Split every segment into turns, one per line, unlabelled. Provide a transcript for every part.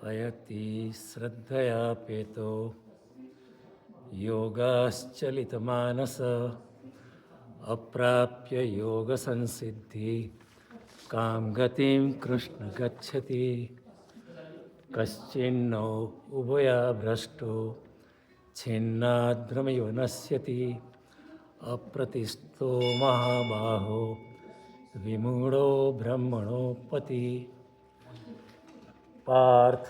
अयति श्रद्धयापेतो योगाश्चलितमानस अप्राप्य योगसंसिद्धि कां गतिं कृष्ण गच्छति। कश्चिन्नो उभयाभ्रष्टो छिन्नाद्रमिव नश्यति अप्रतिष्ठो महाबाहो विमूढ़ो ब्रह्मणोपति। पार्थ,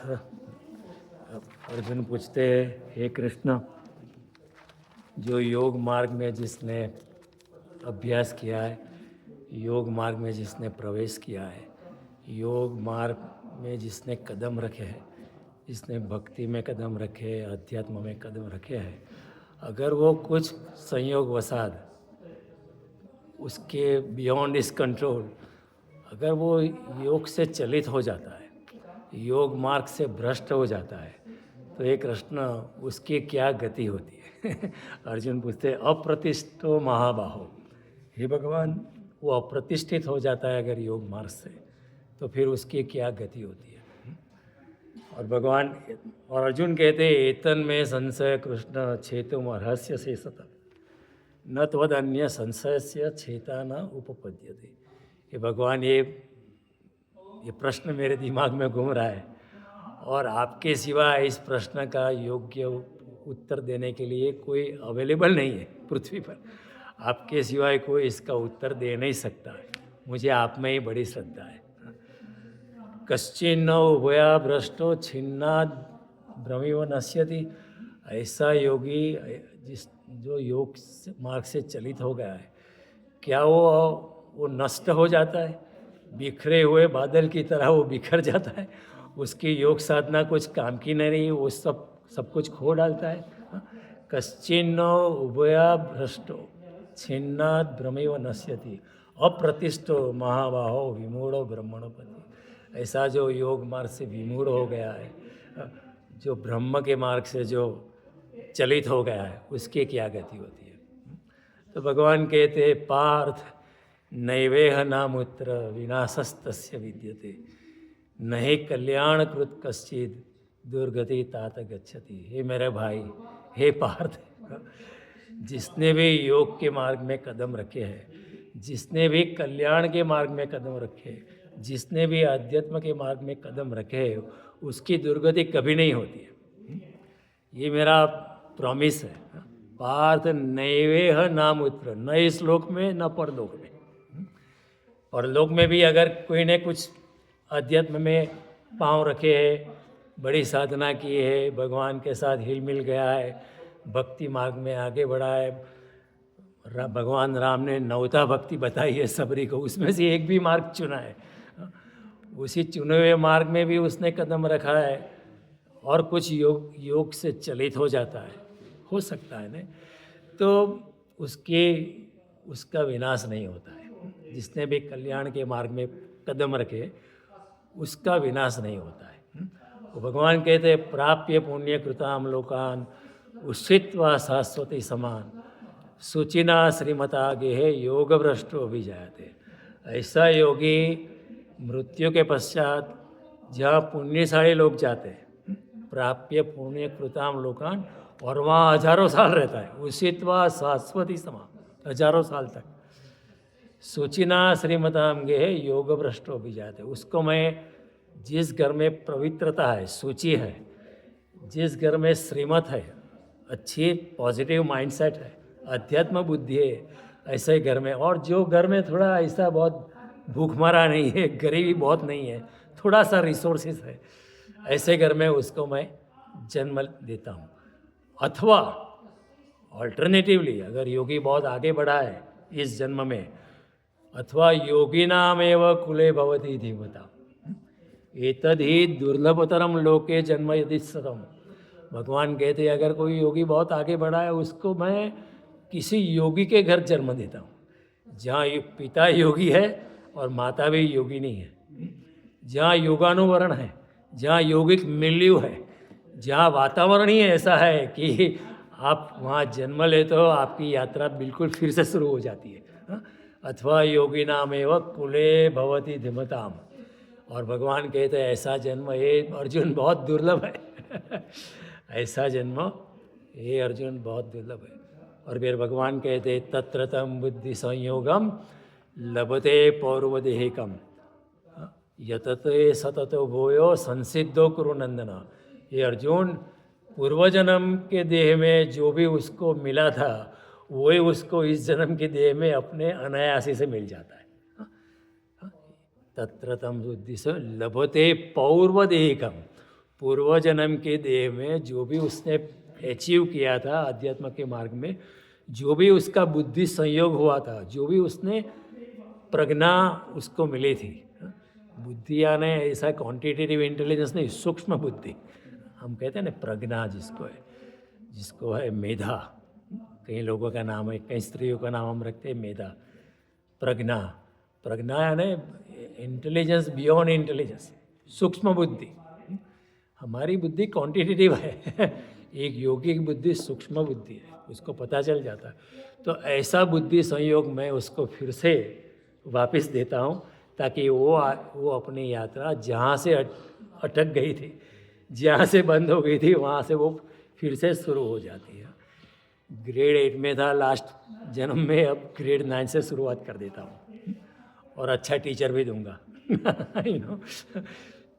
अर्जुन पूछते हैं, हे कृष्ण, जो योग मार्ग में जिसने अभ्यास किया है, योग मार्ग में जिसने प्रवेश किया है, योग मार्ग में जिसने कदम रखे हैं, जिसने भक्ति में कदम रखे, अध्यात्म में कदम रखे हैं, अगर वो कुछ संयोगवशात उसके बियॉन्ड इस कंट्रोल, अगर वो योग से चलित हो जाता है, योग मार्ग से भ्रष्ट हो जाता है, तो एक कृष्ण उसकी क्या गति होती है? अर्जुन पूछते, अप्रतिष्ठो महाबाहो, हे भगवान, वो अप्रतिष्ठित हो जाता है अगर योग मार्ग से, तो फिर उसकी क्या गति होती है? और भगवान और अर्जुन कहते, एतन में संशय कृष्ण छेतुम अर्हस्य से सतत न त्वद अन्य संशय से छेता न उपपद्यते। ये भगवान, ये प्रश्न मेरे दिमाग में घूम रहा है और आपके सिवा इस प्रश्न का योग्य उत्तर देने के लिए कोई अवेलेबल नहीं है पृथ्वी पर। आपके सिवाय कोई इसका उत्तर दे नहीं सकता है। मुझे आप में ही बड़ी श्रद्धा है। कश्चिन्न उभया भ्रष्टो छिन्नाद भ्रमिव नश्यति। ऐसा योगी जो योग मार्ग से चलित हो गया है, क्या वो नष्ट हो जाता है? बिखरे हुए बादल की तरह वो बिखर जाता है? उसकी योग साधना कुछ काम की नहीं रही, वो सब कुछ खो डालता है? कश्चिन्न उभया भ्रष्टो छिन्नाद भ्रमिव नश्यति अप्रतिष्ठो महाबाहो विमूढ़ो ब्रह्मणोपति। ऐसा जो योग मार्ग से विमूढ़ हो गया है, जो ब्रह्म के मार्ग से जो चलित हो गया है, उसकी क्या गति होती है? तो भगवान कहते, पार्थ नैवेह नामुत्र विनाशस्तस्य विद्यते नहि कल्याणकृत कश्चिद दुर्गति तात गच्छति। हे मेरे भाई, हे पार्थ, जिसने भी योग के मार्ग में कदम रखे हैं, जिसने भी कल्याण के मार्ग में कदम रखे, जिसने भी अध्यात्म के मार्ग में कदम रखे, उसकी दुर्गति कभी नहीं होती है। ये मेरा प्रॉमिस है। पार्थ नैवेह नामुत्र, न इस लोक में न परलोक में। परलोक में भी अगर कोई ने कुछ अध्यात्म में पांव रखे है, बड़ी साधना की है, भगवान के साथ हिल मिल गया है, भक्ति मार्ग में आगे बढ़ा है, भगवान राम ने 9 भक्ति बताई है सबरी को, उसमें से एक भी मार्ग चुना है, उसी चुने हुए मार्ग में भी उसने कदम रखा है और कुछ योग से चलित हो जाता है, हो सकता है ना, तो उसका विनाश नहीं होता है। जिसने भी कल्याण के मार्ग में कदम रखे, उसका विनाश नहीं होता है। वो भगवान कहते, प्राप्य पुण्य कृताम लोकान उषित्वा शाश्वती समान सुचिना श्रीमता गेह योग भ्रष्टो भी जाते। ऐसा योगी मृत्यु के पश्चात जहाँ पुण्यशाली लोग जाते हैं, प्राप्य पुण्य कृताम लोकान, और वहाँ हजारों साल रहता है, उषित्वा शाश्वती समान, हजारों साल तक। सुचिना श्रीमताम गे योग भ्रष्टो भी जाते। उसको मैं, जिस घर में पवित्रता है, सूची है, जिस घर में श्रीमत है, अच्छी पॉजिटिव माइंडसेट है, अध्यात्म बुद्धि है, ऐसे घर में, और जो घर में थोड़ा ऐसा बहुत भूखमरा नहीं है, गरीबी बहुत नहीं है, थोड़ा सा रिसोर्सेस है, ऐसे घर में उसको मैं जन्म देता हूँ। अथवा ऑल्टरनेटिवली, अगर योगी बहुत आगे बढ़ा है इस जन्म में, अथवा योगिनामेव कुले भवति धीमता एतद ही दुर्लभतरम लोके जन्म यदि सतम। भगवान कहते हैं, अगर कोई योगी बहुत आगे बढ़ा है, उसको मैं किसी योगी के घर जन्म देता हूँ, जहाँ पिता योगी है और माता भी योगिनी है, जहाँ योगानुवरण है, जहाँ यौगिक मिल्यू है, जहाँ वातावरण ही ऐसा है कि आप वहाँ जन्म लेते हो, आपकी यात्रा बिल्कुल फिर से शुरू हो जाती है। अथवा योगिनामेव कुले भवति धीमताम, और भगवान कहते हैं ऐसा जन्म ये अर्जुन बहुत दुर्लभ है ऐसा जन्म ये अर्जुन बहुत दुर्लभ है। और फिर भगवान कहते तत्र तम बुद्धि संयोगम लभते पौर्वदेहिकम यतते सततो भूयो संसिद्धो कुरु नंदन। ये अर्जुन पूर्वजन्म के देह में जो भी उसको मिला था वही उसको इस जन्म के देह में अपने अनायासी से मिल जाता है। तत्र तम बुद्धि से लभते पौर्वदेहिकम, पूर्व जन्म के देह में जो भी उसने अचीव किया था अध्यात्म के मार्ग में, जो भी उसका बुद्धि संयोग हुआ था, जो भी उसने प्रज्ञा उसको मिली थी। बुद्धि यानी ऐसा क्वांटिटेटिव इंटेलिजेंस नहीं, सूक्ष्म बुद्धि हम कहते हैं ना, प्रज्ञा जिसको है मेधा, कई लोगों का नाम है, कई स्त्रियों का नाम हम रखते हैं मेधा। प्रज्ञा यानी इंटेलिजेंस बियॉन्ड इंटेलिजेंस, सूक्ष्म बुद्धि। हमारी बुद्धि क्वांटिटेटिव है एक योगी की बुद्धि सूक्ष्म बुद्धि है, उसको पता चल जाता है। तो ऐसा बुद्धि संयोग मैं उसको फिर से वापस देता हूँ ताकि वो अपनी यात्रा जहाँ से अटक गई थी, जहाँ से बंद हो गई थी, वहाँ से वो फिर से शुरू हो जाती है। ग्रेड 8 में था लास्ट जन्म में, अब ग्रेड 9 से शुरुआत कर देता हूँ और अच्छा टीचर भी दूंगा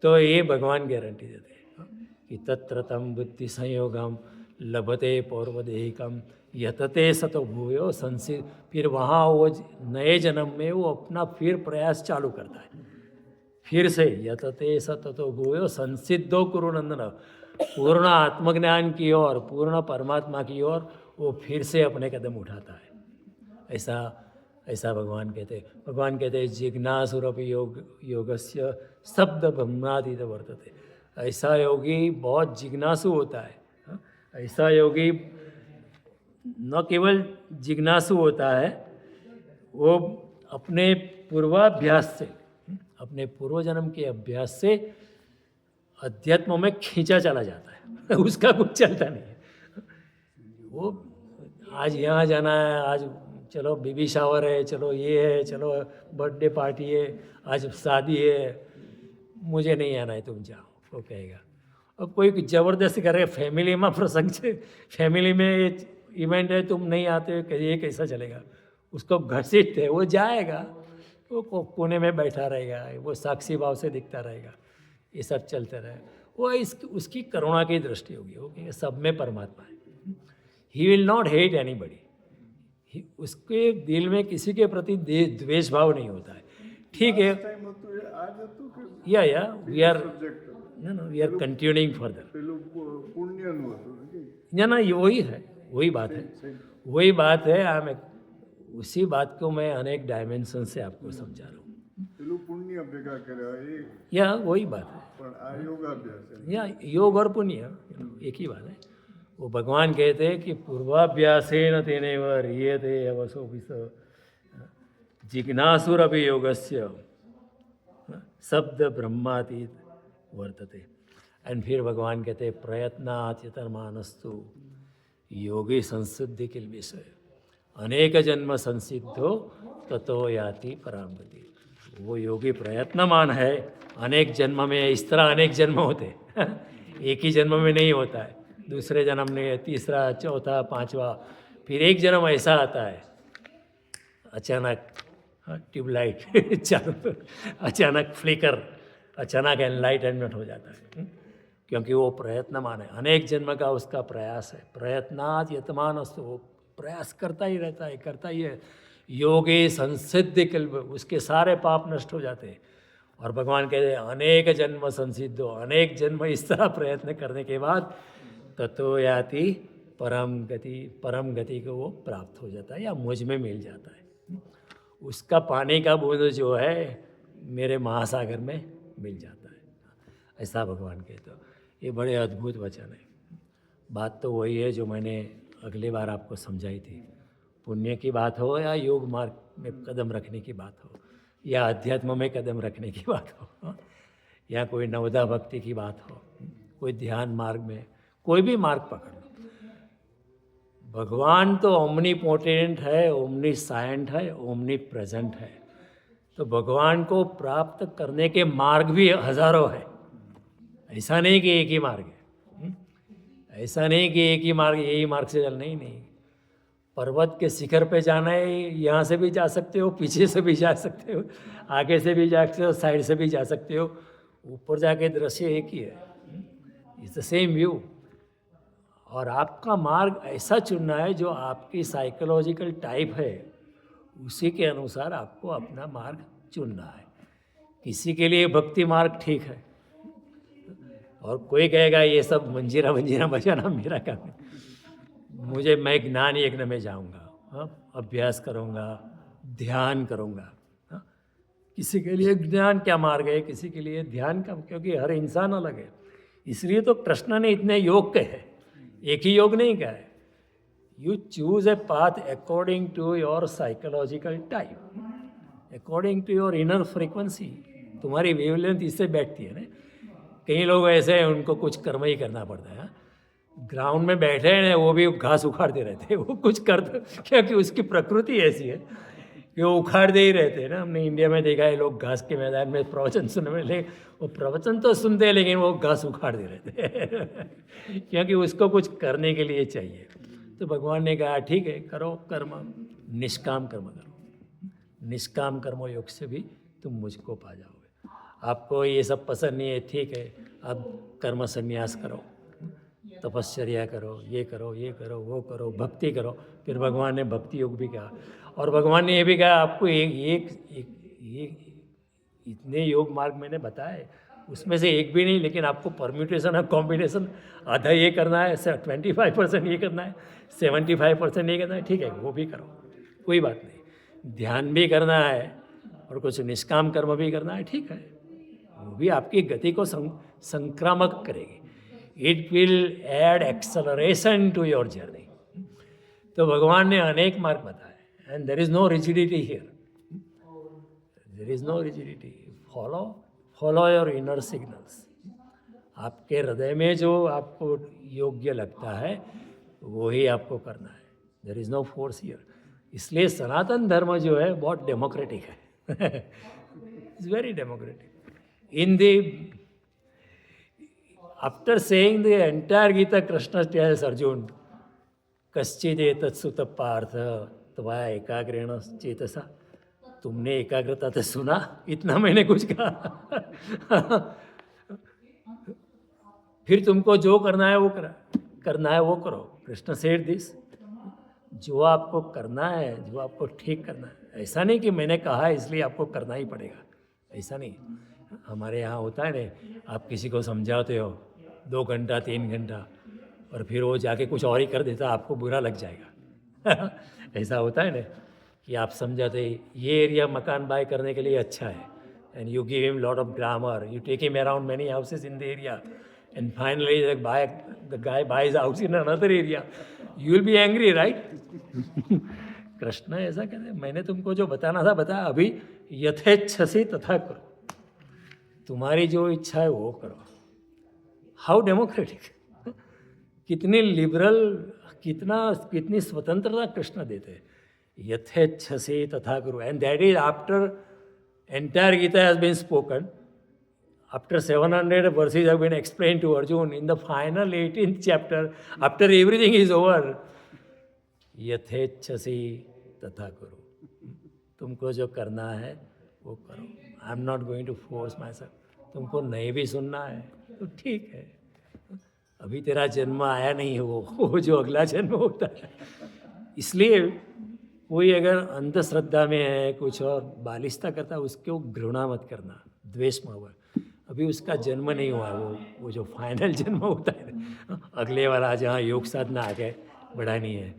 तो ये भगवान गारंटी देते हैं कि तत्र तम बुद्धि संयोगम लभते पौर्वदेहिकम यतते सतो भूयो संसिद्ध। फिर वहाँ वो नए जन्म में वो अपना फिर प्रयास चालू करता है, फिर से यतते सतो भूयो संसिद्धो कुरु नंदन, पूर्ण आत्मज्ञान की ओर, पूर्ण परमात्मा की ओर वो फिर से अपने कदम उठाता है। ऐसा भगवान कहते हैं जिज्ञासुरपि योगस्य शब्द ब्रह्मातीत वर्तते। ऐसा योगी बहुत जिज्ञासु होता है। ऐसा योगी न केवल जिज्ञासु होता है, वो अपने पूर्वाभ्यास से, अपने पूर्व जन्म के अभ्यास से अध्यात्म में खींचा चला जाता है उसका कुछ चलता नहीं है। वो आज यहाँ जाना है, आज चलो बेबी शावर है, चलो ये है, चलो बर्थडे पार्टी है, आज शादी है, मुझे नहीं आना है, तुम जाओ, वो कहेगा। अब कोई ज़बरदस्ती करे, फैमिली में प्रसंग से, फैमिली में इवेंट है, तुम नहीं आते, ये कैसा चलेगा? उसको घसीटते, वो जाएगा, वो कोने में बैठा रहेगा, वो साक्षी भाव से दिखता रहेगा, ये सब चलते रहे। वो उसकी करुणा की दृष्टि होगी, ओके, सब में परमात्मा है। He will not hate anybody, उसके दिल में किसी के प्रति द्वेष भाव नहीं होता है। ठीक है, या वी आर कंटिन्यूइंग फर्दर। ना ये वही बात है। उसी बात को मैं अनेक डायमेंशन से आपको समझा रहा हूँ। या वही बात है, या योग और पुण्य एक ही बात है। वो भगवान कहते हैं कि पूर्वाभ्यासेन तेनेव ह्रियते अवसोऽपि स जिज्ञासुरपि योगस्य शब्द ब्रह्मातीत वर्तते। एंड फिर भगवान कहते हैं प्रयत्नात् यतमानस्तु योगी संसिद्धि किल विषय अनेक जन्म संसिद्धो ततो याति पराम गति। वो योगी प्रयत्नमान है, अनेक जन्म में, इस तरह अनेक जन्म होते एक ही जन्म में नहीं होता है, दूसरे जन्म में, तीसरा, चौथा, पांचवा, फिर एक जन्म ऐसा आता है अचानक ट्यूबलाइट चालू, अचानक फ्लिकर, अचानक एनलाइटनमेंट हो जाता है, क्योंकि वो प्रयत्नमान है। अनेक जन्म का उसका प्रयास है। प्रयत्नात् यतमान अस्तु, वो प्रयास करता ही रहता है, करता ही है। योगे संसिद्धि कल्प, उसके सारे पाप नष्ट हो जाते हैं। और भगवान कहते हैं अनेक जन्म संसिद्धो, अनेक जन्म इस तरह प्रयत्न करने के बाद ततो याति परम गति को वो प्राप्त हो जाता है या मुझ में मिल जाता है। उसका पानी का बूंद जो है मेरे महासागर में मिल जाता है। ऐसा भगवान कहते हो। ये बड़े अद्भुत वचन है। बात तो वही है जो मैंने अगली बार आपको समझाई थी। पुण्य की बात हो या योग मार्ग में कदम रखने की बात हो या अध्यात्म में कदम रखने की बात हो या कोई नवदा भक्ति की बात हो, कोई ध्यान मार्ग में, कोई भी मार्ग पकड़ लो, भगवान तो ओमनी पोटेंट है, ओमनी साइंट है, ओमनी प्रेजेंट है। तो भगवान को प्राप्त करने के मार्ग भी हजारों है। ऐसा नहीं कि एक ही मार्ग है। ऐसा नहीं कि एक ही मार्ग, यही मार्ग से चलना ही नहीं। पर्वत के शिखर पे जाना है, यहाँ से भी जा सकते हो, पीछे से भी जा सकते हो, आगे से भी जा सकते हो, साइड से भी जा सकते हो। ऊपर जाके दृश्य एक ही है, इट्स द सेम व्यू। और आपका मार्ग ऐसा चुनना है जो आपकी साइकोलॉजिकल टाइप है, उसी के अनुसार आपको अपना मार्ग चुनना है। किसी के लिए भक्ति मार्ग ठीक है, और कोई कहेगा ये सब मंजीरा मंजीरा बजाना मेरा काम है, मैं ज्ञान यज्ञ में जाऊंगा, अभ्यास करूंगा, ध्यान करूंगा। किसी के लिए ज्ञान क्या मार्ग है, किसी के लिए ध्यान का, क्योंकि हर इंसान अलग है। इसलिए तो कृष्ण ने इतने योग कहे, एक ही योग नहीं कहा है। You choose a path according to your psychological type, according to your inner frequency. तुम्हारी वेवलेंथ इससे बैठती है ना। कई लोग ऐसे हैं, उनको कुछ कर्म ही करना पड़ता है। ग्राउंड में बैठे हैं, वो भी घास उखाड़ते रहते हैं, वो कुछ करते, क्योंकि उसकी प्रकृति ऐसी है कि वो उखाड़ते ही रहते हैं ना। हमने इंडिया में देखा है, लोग घास के मैदान में प्रवचन सुनने में, लेकिन वो प्रवचन तो सुनते हैं लेकिन वो घास उखाड़ते रहते हैं क्योंकि उसको कुछ करने के लिए चाहिए। तो भगवान ने कहा ठीक है, करो कर्म, निष्काम कर्म करो, निष्काम कर्म योग से भी तुम मुझको पा जाओगे। आपको ये सब पसंद नहीं है, ठीक है, अब कर्म संन्यास करो, तपश्चर्या करो, ये करो, ये करो, वो करो, भक्ति करो। फिर भगवान ने भक्ति योग भी कहा, और भगवान ने ये भी कहा आपको एक इतने योग मार्ग मैंने बताए, उसमें से एक भी नहीं, लेकिन आपको परम्यूटेशन और कॉम्बिनेशन आधा ये करना है, 25% ये करना है, 75% ये करना है, ठीक है, वो भी करो, कोई बात नहीं। ध्यान भी करना है और कुछ निष्काम कर्म भी करना है, ठीक है, वो भी आपकी गति को संक्रामक करेगी। It will add acceleration to your journey. तो भगवान ने अनेक मार्ग बताए, and there is no rigidity here, there is no rigidity. Follow your inner signals. आपके हृदय में जो आपको योग्य लगता है वो ही आपको करना है, there is no force here. इसलिए सनातन धर्म जो है बहुत डेमोक्रेटिक है it's very democratic. In the after saying the entire Gita, Krishna tells Arjun, कश्चिदेत सुत पार्थ त्वया एकाग्रेण चेतसा। तुमने एकाग्रता से सुना, इतना मैंने कुछ कहा फिर तुमको जो करना है वो करना है वो करो। कृष्ण सेड दिस, जो आपको करना है, जो आपको ठीक करना है। ऐसा नहीं कि मैंने कहा है इसलिए आपको करना ही पड़ेगा, ऐसा नहीं। हमारे यहाँ होता है ना, आप किसी को समझाते हो 2 घंटा 3 घंटा, और फिर वो जाके कुछ और ही कर देता, आपको बुरा लग जाएगा ऐसा होता है ना कि आप समझाते ये एरिया मकान बाय करने के लिए अच्छा है, and you give him lot of grammar, you take him around many houses in the area, and finally the guy buys house in another area, you will be angry, right Krishna ऐसा कहते हैं, मैंने तुमको जो बताना था बताया, अभी यथेच्छसी तथा करो, तुम्हारी जो इच्छा है वो करो। हाउ डेमोक्रेटिक, कितनी लिबरल, कितनी स्वतंत्रता कृष्ण देते हैं। यथेच्छसे तथा करो, and that is after entire Gita has been spoken, after 700 verses have been explained to Arjun, in the final 18th chapter, after everything is over, यथेच्छसी तथा करो, तुमको जो करना है वो करो। I am not going to force myself. तुमको नहीं भी सुनना है तो ठीक है, अभी तेरा जन्म आया नहीं है, वो जो अगला जन्म होता है। इसलिए कोई अगर अंधश्रद्धा में है, कुछ और बालिशता करता है, उसको घृणा मत करना, द्वेष में हुआ, अभी उसका जन्म नहीं हुआ। वो जो फाइनल जन्म होता है अगले वाला, जहाँ योग साधना आगे बढ़ानी है,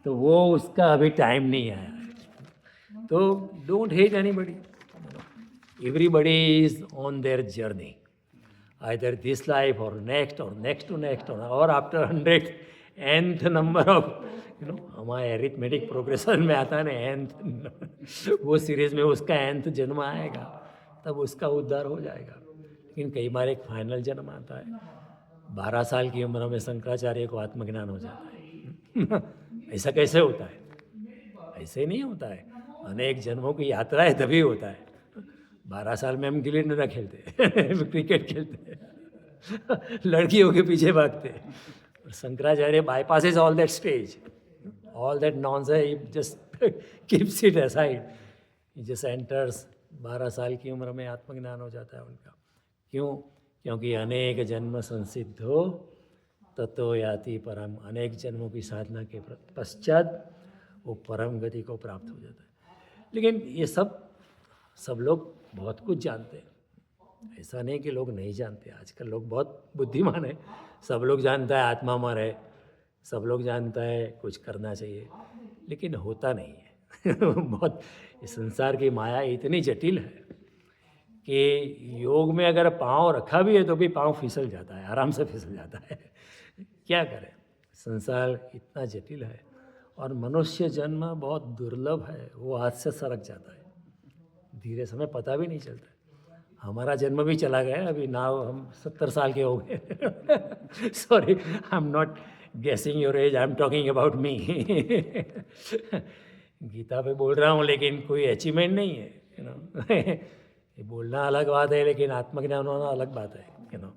तो वो उसका अभी टाइम नहीं आया है। तो don't hate anybody, everybody is on their journey, either this life और नेक्स्ट टू नेक्स्ट, और आफ्टर 100th नंबर ऑफ हमारे एरिथमेटिक प्रोग्रेशन में आता है ना, nth वो सीरीज में उसका nth जन्म आएगा, तब उसका उद्धार हो जाएगा। लेकिन कई बार एक फाइनल जन्म आता है, 12 साल की उम्र में शंकराचार्य को आत्मज्ञान हो जाता है ऐसा कैसे होता है? ऐसे नहीं होता है। अनेक जन्मों की यात्रा है तभी होता है। 12 साल में हम गिल्ली डंडा खेलते क्रिकेट खेलते लड़कियों के पीछे भागते। और Shankaracharya bypasses all that stage, all that nonsense, he just keeps it aside, he just enters। 12 साल की उम्र में आत्मज्ञान हो जाता है उनका। क्यों? क्योंकि अनेक जन्म संसिद्धो ततो याति परम, अनेक जन्मों की साधना के पश्चात वो परम गति को प्राप्त हो जाता है। लेकिन ये सब लोग बहुत कुछ जानते हैं, ऐसा नहीं कि लोग नहीं जानते। आजकल लोग बहुत बुद्धिमान है, सब लोग जानता है आत्मा अमर है, सब लोग जानता है कुछ करना चाहिए, लेकिन होता नहीं है। बहुत इस संसार की माया इतनी जटिल है कि योग में अगर पाँव रखा भी है तो भी पाँव फिसल जाता है, आराम से फिसल जाता है। क्या करें, संसार इतना जटिल है और मनुष्य जन्म बहुत दुर्लभ है, वो हाथ से सरक जाता है, धीरे समय पता भी नहीं चलता। हमारा जन्म भी चला गया, अभी नाउ हम 70 साल के हो गए। Sorry, I am not guessing your age, I am talking about me. Gita पे बोल रहा हूँ लेकिन कोई अचीवमेंट नहीं है, यू नो। ये बोलना अलग बात है लेकिन आत्मज्ञान होना अलग बात है, यू नो।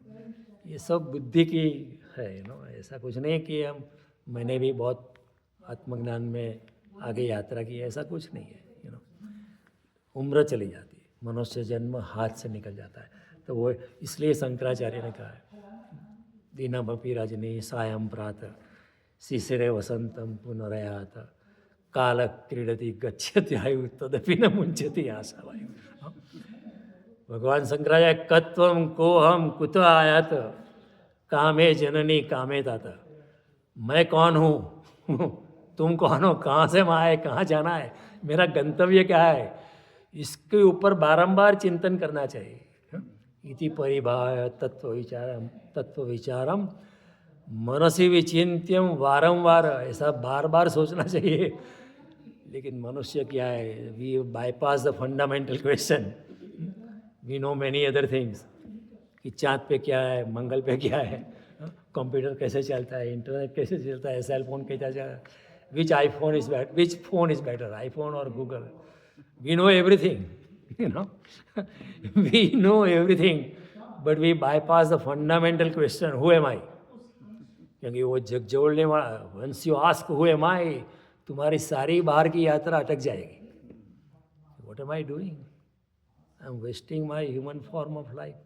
ये सब बुद्धि की है, यू नो। ऐसा कुछ नहीं कि मैंने भी बहुत आत्मज्ञान में आगे यात्रा की, ऐसा कुछ नहीं है, यू नो। उम्र चली जाती है, मनुष्य जन्म हाथ से निकल जाता है। तो वो इसलिए शंकराचार्य ने कहा है, दीनमपि रजनी सायं प्रातः शिशिरे वसंतम पुनरयात काल क्रीडति गच्छति आयु तदपि न मुंचति आशा वायु। भगवान शंकराचार्य कत्वम कोहम कुत आयात कामे जननी कामे तात, मैं कौन हूँ, तुम कौन हो, कहाँ से मैं आए, कहाँ जाना है, मेरा गंतव्य क्या है, इसके ऊपर बारंबार चिंतन करना चाहिए। इति परिभाय तत्व विचारम मनसी विचिंत्यम वारंवार, ऐसा बार बार सोचना चाहिए। लेकिन मनुष्य क्या है, we bypass the fundamental question, we know many other things, कि चाँद पे क्या है, मंगल पे क्या है, कंप्यूटर कैसे चलता है, इंटरनेट कैसे चलता है, सेल फोन कैसे चलता है, which phone is better, iPhone और Google. We know everything, you know. We know everything, but we bypass the fundamental question, who am I? क्योंकि वो जग जोड़ने वाला, once you ask who am I, तुम्हारी सारी बाहर की यात्रा अटक जाएगी। What am I doing? I am wasting my human form of life.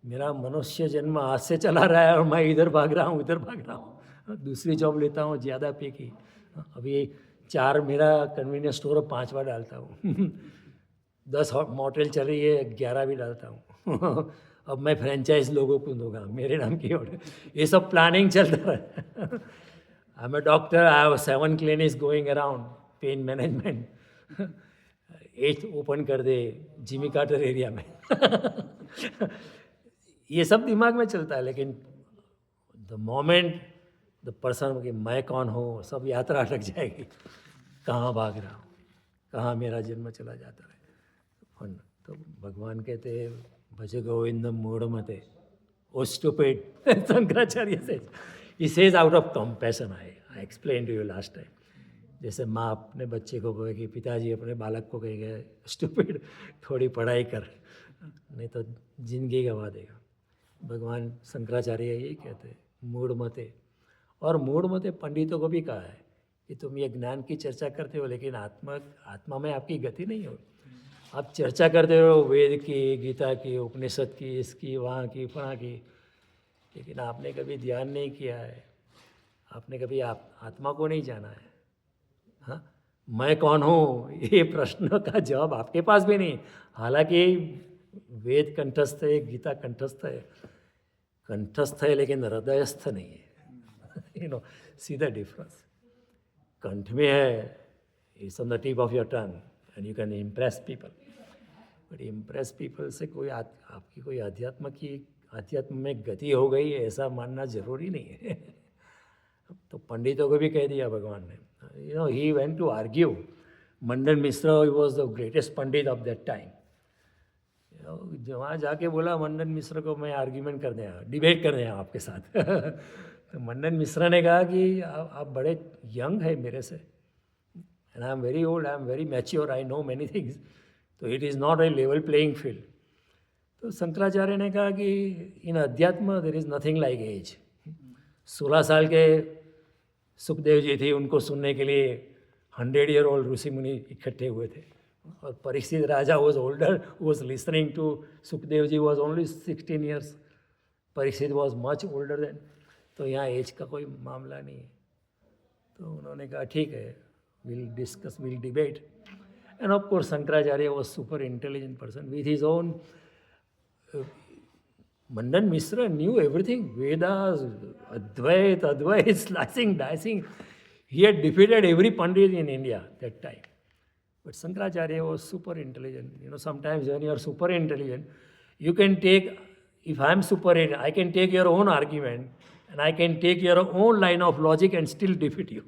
मेरा मनुष्य जन्म हाथ से चला रहा है और मैं इधर भाग रहा हूँ, उधर भाग रहा हूँ, दूसरी जॉब लेता हूँ ज़्यादा पे की। अभी 4 मेरा कन्वीनियंस स्टोर 5 बार डालता हूँ। 10 मॉडल चल रही है, 11 भी डालता हूँ। अब मैं फ्रेंचाइज लोगों को दूंगा मेरे नाम की ऑर्डर, ये सब प्लानिंग चलता है। I am a doctor, I have 7 clinics going around, pain management. 8th open कर दे जिमी कार्टर एरिया में। ये सब दिमाग में चलता है, लेकिन द मोमेंट द पर्सन कि मैं कौन हूँ, सब यात्रा अटक जाएगी। कहाँ भाग रहा हूँ, कहाँ मेरा जन्म चला जाता है। तो भगवान कहते हैं भज गोविंदम मूढ़मते, ओ स्टूपिड। शंकराचार्य से ही says out of compassion. I explain to you last time, जैसे माँ अपने बच्चे को कहेगी, पिताजी अपने बालक को कहेंगे स्टूपिड, थोड़ी पढ़ाई कर नहीं तो जिंदगी गंवा देगा। भगवान शंकराचार्य यही कहते हैं, मूढ़मते। और मूढ़मते पंडितों को भी कहा है कि तुम ये ज्ञान की चर्चा करते हो लेकिन आत्मा में आपकी गति नहीं हो। आप चर्चा करते हो वेद की, गीता की, उपनिषद की, इसकी, वहाँ की, फला की, लेकिन आपने कभी ध्यान नहीं किया है, आपने कभी आत्मा को नहीं जाना है। हाँ, मैं कौन हूँ, ये प्रश्न का जवाब आपके पास भी नहीं। हालांकि वेद कंठस्थ है, गीता कंठस्थ है लेकिन हृदयस्थ नहीं है। You know, see the difference. कंठ में है, it's on the tip of your tongue and you can impress people, but impress people से कोई आपकी कोई अध्यात्म में गति हो गई ऐसा मानना जरूरी नहीं है। तो पंडितों को भी कह दिया भगवान ने, you know, he went to argue. Mandan Mishra was the greatest pandit of that time. वहाँ जाके बोला मंडन मिश्रा को, मैं आर्ग्यूमेंट करने आया, डिबेट करने आया आपके साथ। तो मंडन मिश्रा ने कहा कि आप बड़े यंग है मेरे से, and I am very old, I am very mature, I know many things. तो it is not a level playing field. तो शंकराचार्य ने कहा कि in adhyatma there is nothing like age. 16 साल के सुखदेव जी थे, उनको सुनने के लिए 100 ईयर ओल्ड ऋषि मुनि इकट्ठे हुए थे. और परीक्षित राजा was older, was listening to Sukhdev ji, was only 16 years. Parikshit was much older then. तो यहाँ एज का कोई मामला नहीं है. तो उन्होंने कहा ठीक है, will discuss, will debate. End of course Shankaracharya was super intelligent person with his own. Mandan Mishra knew everything, Vedas, Advait, slicing, dicing. He had defeated every Pandit in India that time. But Shankaracharya was super intelligent. You know, sometimes when you are super intelligent, you can take, if I am super intelligent, I can take your own argument and I can take your own line of logic and still defeat you.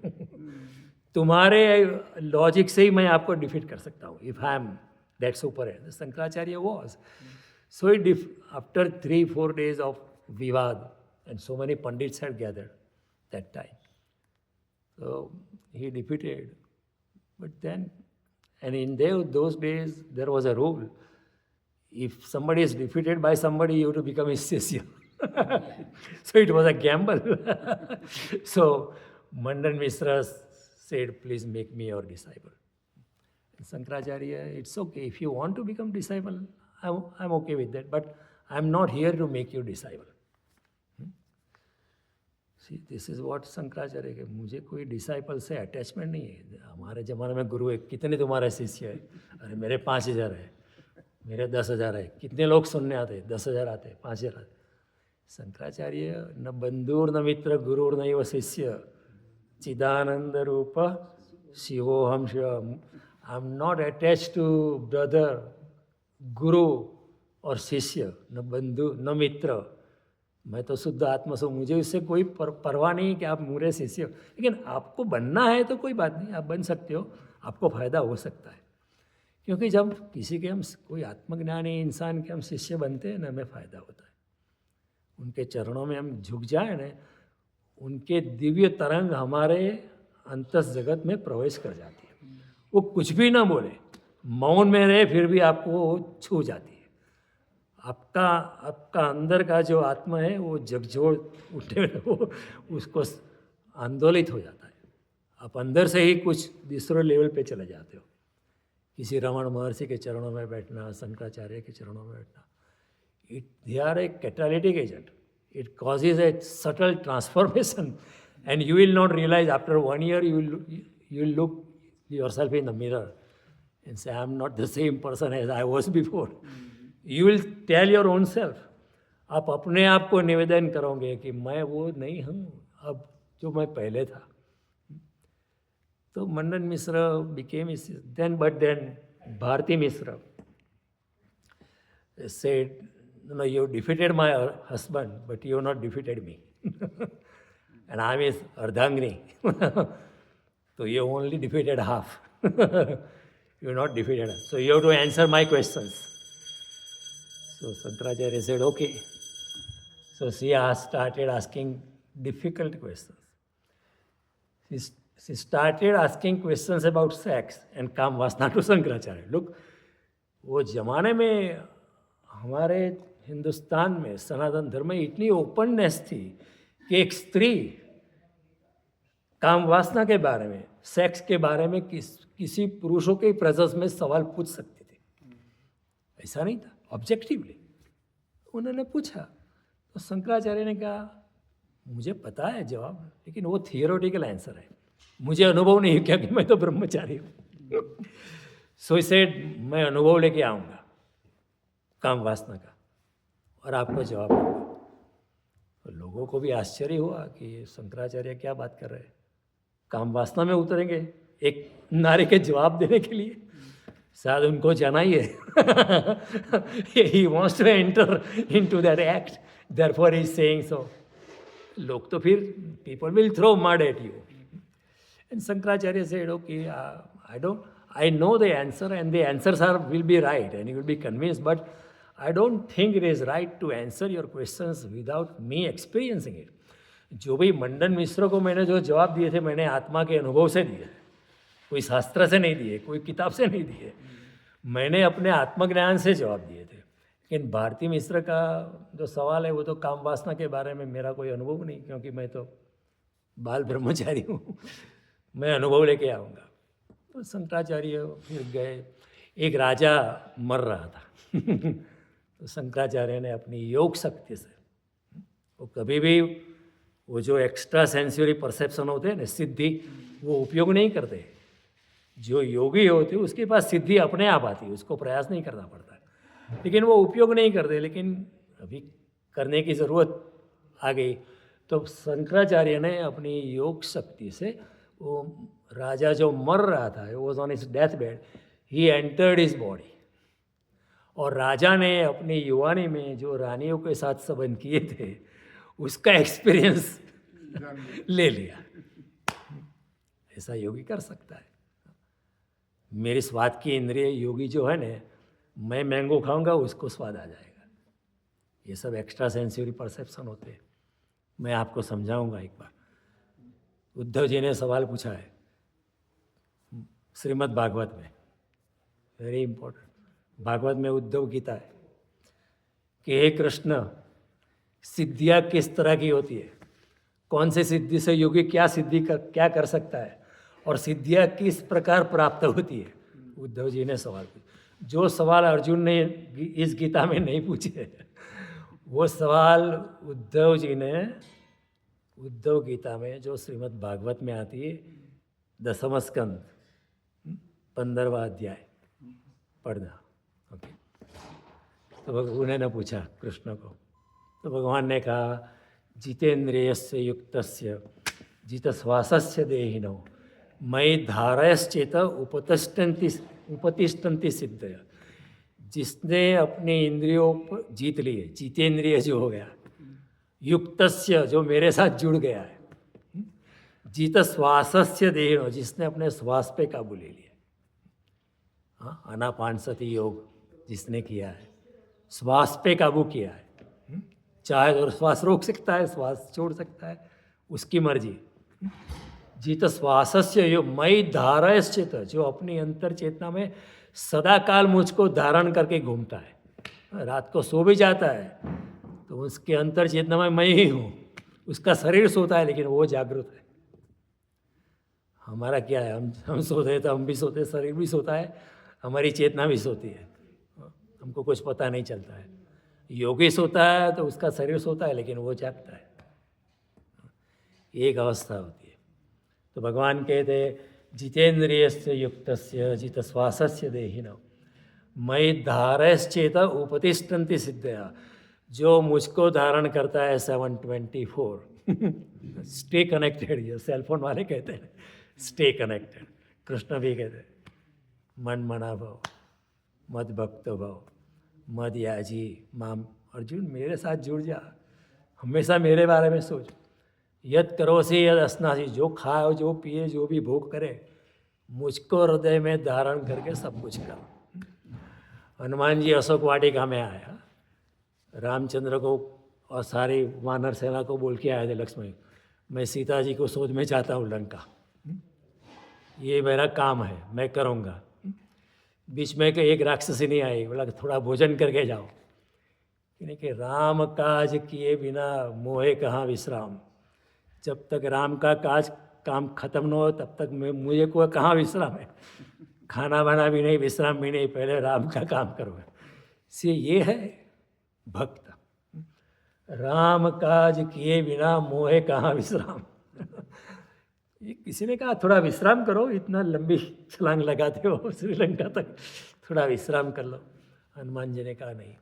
तुम्हारे logic से ही मैं आपको defeat कर सकता हूँ, if I am that super. Shankaracharya was. So after 3-4 days of vivad, and so many pandits had gathered that time, so he defeated. But then, and in those days, there was a rule: if somebody is defeated by somebody, you have to become his sishya. So it was a gamble. So Mandan Mishra said, "Please make me your disciple." And Shankaracharya, it's okay if you want to become disciple. I'm okay with that, but I'm not here to make you disciple. See, this is what Shankaracharya के, मुझे कोई disciple से attachment नहीं है. हमारे ज़माने में गुरु है, कितने तुम्हारे शिष्य है? अरे मेरे 5000 है, मेरे 10,000 है. कितने लोग सुनने आते? 10,000 आते, 5,000 आते. शंकराचार्य न बंधुर न मित्र गुरुर नैव शिष्य चिदानंद रूप शिवोहम शिवम. I am not attached to brother, guru और शिष्य, न बंधु न मित्र. मैं तो शुद्ध आत्मा से, मुझे उससे कोई परवाह नहीं कि आप मेरे शिष्य हो. लेकिन आपको बनना है तो कोई बात नहीं, आप बन सकते हो, आपको फ़ायदा हो सकता है. क्योंकि जब किसी के हम, कोई आत्मज्ञानी इंसान के हम शिष्य बनते हैं ना, हमें फ़ायदा होता है. उनके चरणों में हम झुक जाए ना, उनके दिव्य तरंग हमारे अंतस जगत में प्रवेश कर जाती है. वो कुछ भी ना बोले, मौन में रहे, फिर भी आपको छू जाती है. आपका अंदर का जो आत्मा है वो झकझोर उठे, वो उसको आंदोलित हो जाता है. आप अंदर से ही कुछ दूसरे लेवल पे चले जाते हो. किसी रमण महर्षि के चरणों में बैठना, शंकराचार्य के चरणों में बैठना, they are a catalytic agent. It causes a subtle transformation, and you will not realize after 1 year you will look yourself in the mirror and say, I am not the same person as I was before. You will tell your own self. आप अपने आप को निवेदन करोगे कि मैं वो नहीं हूँ अब जो मैं पहले था. तो Mandan Mishra became then, but then Bharati Mishra said, no, you defeated my husband, but you have not defeated me. And I am his Ardhangni. So you only defeated half. You have not defeated us. So you have to answer my questions. So Shankaracharya said, okay. So she started asking difficult questions. She started asking questions about sex and काम वासना to Shankaracharya. Look, वो जमाने में हमारे हिंदुस्तान में सनातन धर्म में इतनी ओपननेस थी कि एक स्त्री काम वासना के बारे में, सेक्स के बारे में किसी पुरुषों के प्रेजेंस में सवाल पूछ सकती थी. ऐसा नहीं था, ऑब्जेक्टिवली उन्होंने पूछा. तो शंकराचार्य ने कहा, मुझे पता है जवाब, लेकिन वो थियोरेटिकल आंसर है, मुझे अनुभव नहीं क्या कि मैं तो ब्रह्मचारी हूँ. सो ही सेड, मैं अनुभव लेके आऊँगा काम वासना का और आपको जवाब दूंगा. तो लोगों को भी आश्चर्य हुआ कि शंकराचार्य क्या बात कर रहे हैं, काम वासना में उतरेंगे एक नारे के जवाब देने के लिए. शायद उनको जाना ही है. He wants to enter into that act, therefore he is saying so. लोग तो फिर people will throw mud at you. And Shankaracharya said, okay, I know the answer, and the answers will be right, and you will be convinced, but I don't think it is right to answer your questions without me experiencing it. जो भी मंडन मिश्र को मैंने जो जवाब दिए थे, मैंने आत्मा के अनुभव से दिए. कोई शास्त्र से नहीं दिए, कोई किताब से नहीं दिए, मैंने अपने आत्मज्ञान से जवाब दिए थे। लेकिन भारती मिश्र का जो सवाल है वो तो काम वासना के बारे में मेरा कोई अनुभव नहीं, क्योंकि मैं तो बाल ब्रह्मचारी हूँ। मैं अनुभव लेके आऊँगा। तो शंकराचार्य फिर गए। एक राजा मर रहा था तो शंकराचार्य ने अपनी योग शक्ति से, वो कभी भी वो जो एक्स्ट्रा सेंसरी परसेप्शन होते हैं ना, सिद्धि, वो उपयोग नहीं करते। जो योगी होते हैं उसके पास सिद्धि अपने आप आती है, उसको प्रयास नहीं करना पड़ता, लेकिन वो उपयोग नहीं करते। लेकिन अभी करने की ज़रूरत आ गई, तो शंकराचार्य ने अपनी योग शक्ति से वो राजा जो मर रहा था, was on his death bed, he entered his body, और राजा ने अपनी युवानी में जो रानियों के साथ संबंध किए थे उसका एक्सपीरियंस ले लिया। ऐसा योगी कर सकता है। मेरी स्वाद की इंद्रिय योगी जो है ना, मैं मैंगो खाऊंगा उसको स्वाद आ जाएगा। ये सब एक्स्ट्रा सेंसरी परसेप्शन होते हैं। मैं आपको समझाऊंगा एक बार। उद्धव जी ने सवाल पूछा है श्रीमद् भागवत में, वेरी इंपॉर्टेंट। भागवत में उद्धव गीता है कि हे कृष्ण, सिद्धियाँ किस तरह की होती है, कौन से सिद्धि से योगी क्या कर सकता है, और सिद्धियाँ किस प्रकार प्राप्त होती है। उद्धव जी ने सवाल पूछा। जो सवाल अर्जुन ने इस गीता में नहीं पूछे, वो सवाल उद्धव जी ने उद्धव गीता में, जो श्रीमद् भागवत में आती है, 10वां स्कंद 15वां अध्याय पढ़ना। ओके। तो उन्होंने पूछा कृष्ण को, तो भगवान ने कहा, जितेन्द्रियस्य युक्तस्य जितश्वासस्य देहिनो मयि धारयश्चेत उपतिष्ठन्ति सिद्धय। जिसने अपने इंद्रियों पर जीत लिए, जितेंद्रिय जो हो गया, युक्तस्य जो मेरे साथ जुड़ गया है, जित श्वासस्य देहिनो जिसने अपने श्वास पे काबू ले लिया। हाँ, आनापानसति योग जिसने किया है, श्वास पे काबू किया है, चाहे तो श्वास रोक सकता है, श्वास छोड़ सकता है, उसकी मर्जी। जित श्वासस्य योग मयि धारयश्चेत, जो अपनी अंतर चेतना में सदा काल मुझको धारण करके घूमता है। रात को सो भी जाता है तो उसके अंतर चेतना में मैं ही हूँ। उसका शरीर सोता है लेकिन वो जागृत है। हमारा क्या है, हम सोते हैं तो हम भी सोते हैं, शरीर भी सोता है, हमारी चेतना भी सोती है, हमको कुछ पता नहीं चलता है। योगी सोता है तो उसका शरीर सोता है लेकिन वो जागता है। एक अवस्था होती है। तो भगवान कहते, जितेन्द्रियस्य युक्तस्य जित श्वासस्य देहिनो मयि धारयश्चेत उपतिष्ठन्ति सिद्धया। जो मुझको धारण करता है 724 स्टे कनेक्टेड। ये सेलफोन वाले कहते हैं स्टे कनेक्टेड, कृष्ण भी कहते हैं मन मना भव, मद भक्त भव, मद याजी माम। अर्जुन मेरे साथ जुड़ जा, हमेशा मेरे बारे में सोच। यद करोसी यद अस्नासी, जो खाए जो पिए जो भी भोग करे, मुझको हृदय में धारण करके सब कुछ कर। हनुमान जी अशोक वाटिका में आया, रामचंद्र को और सारी वानर सेना को बोल के आए थे, लक्ष्मण मैं सीता जी को शोध में जाता हूँ लंका, ये मेरा काम है, मैं करूँगा। बीच में एक राक्षसी नहीं आई, बोला थोड़ा भोजन करके जाओ। कि राम काज किए बिना मोहे कहाँ विश्राम। जब तक राम का काम खत्म न हो तब तक मुझे को कहाँ विश्राम है। खाना वाना भी नहीं, विश्राम भी नहीं, पहले राम का काम करो। से ये है भक्त। राम काज किए बिना मोहे कहाँ विश्राम। ये किसी ने कहा थोड़ा विश्राम करो, इतना लंबी छलांग लगाते हो श्रीलंका तक, थोड़ा विश्राम कर लो। हनुमान जी ने कहा नहीं।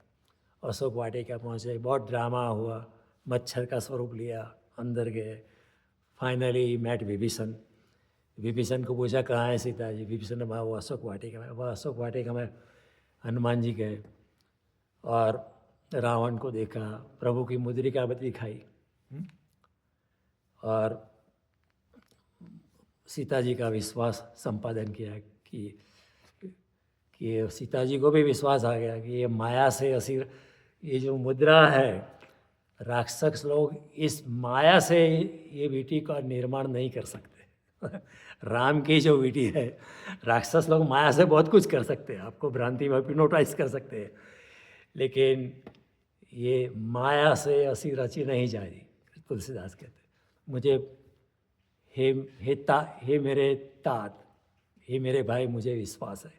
अशोक वाटिका पहुँचे, बहुत ड्रामा हुआ, मच्छर का स्वरूप लिया, अंदर गए। Finally mat Vibhishan. विभीषण को पूछा कहाँ है सीता जी, विभीषण ने कहा वो अशोक वाटिका में। वह अशोक वाटिका में हनुमान जी गए और रावण को देखा, प्रभु की मुद्रिका दिखाई और सीता जी का विश्वास संपादन किया कि सीता जी को भी विश्वास आ गया कि ये माया से असुर, ये जो मुद्रा है, राक्षस लोग इस माया से ये बेटी का निर्माण नहीं कर सकते। राम की जो विधि है, राक्षस लोग माया से बहुत कुछ कर सकते हैं, आपको भ्रांति में हिप्नोटाइज कर सकते हैं, लेकिन ये माया से असी रची नहीं जाएगी। तुलसीदास कहते हैं, मुझे हे मेरे तात, हे मेरे भाई, मुझे विश्वास है।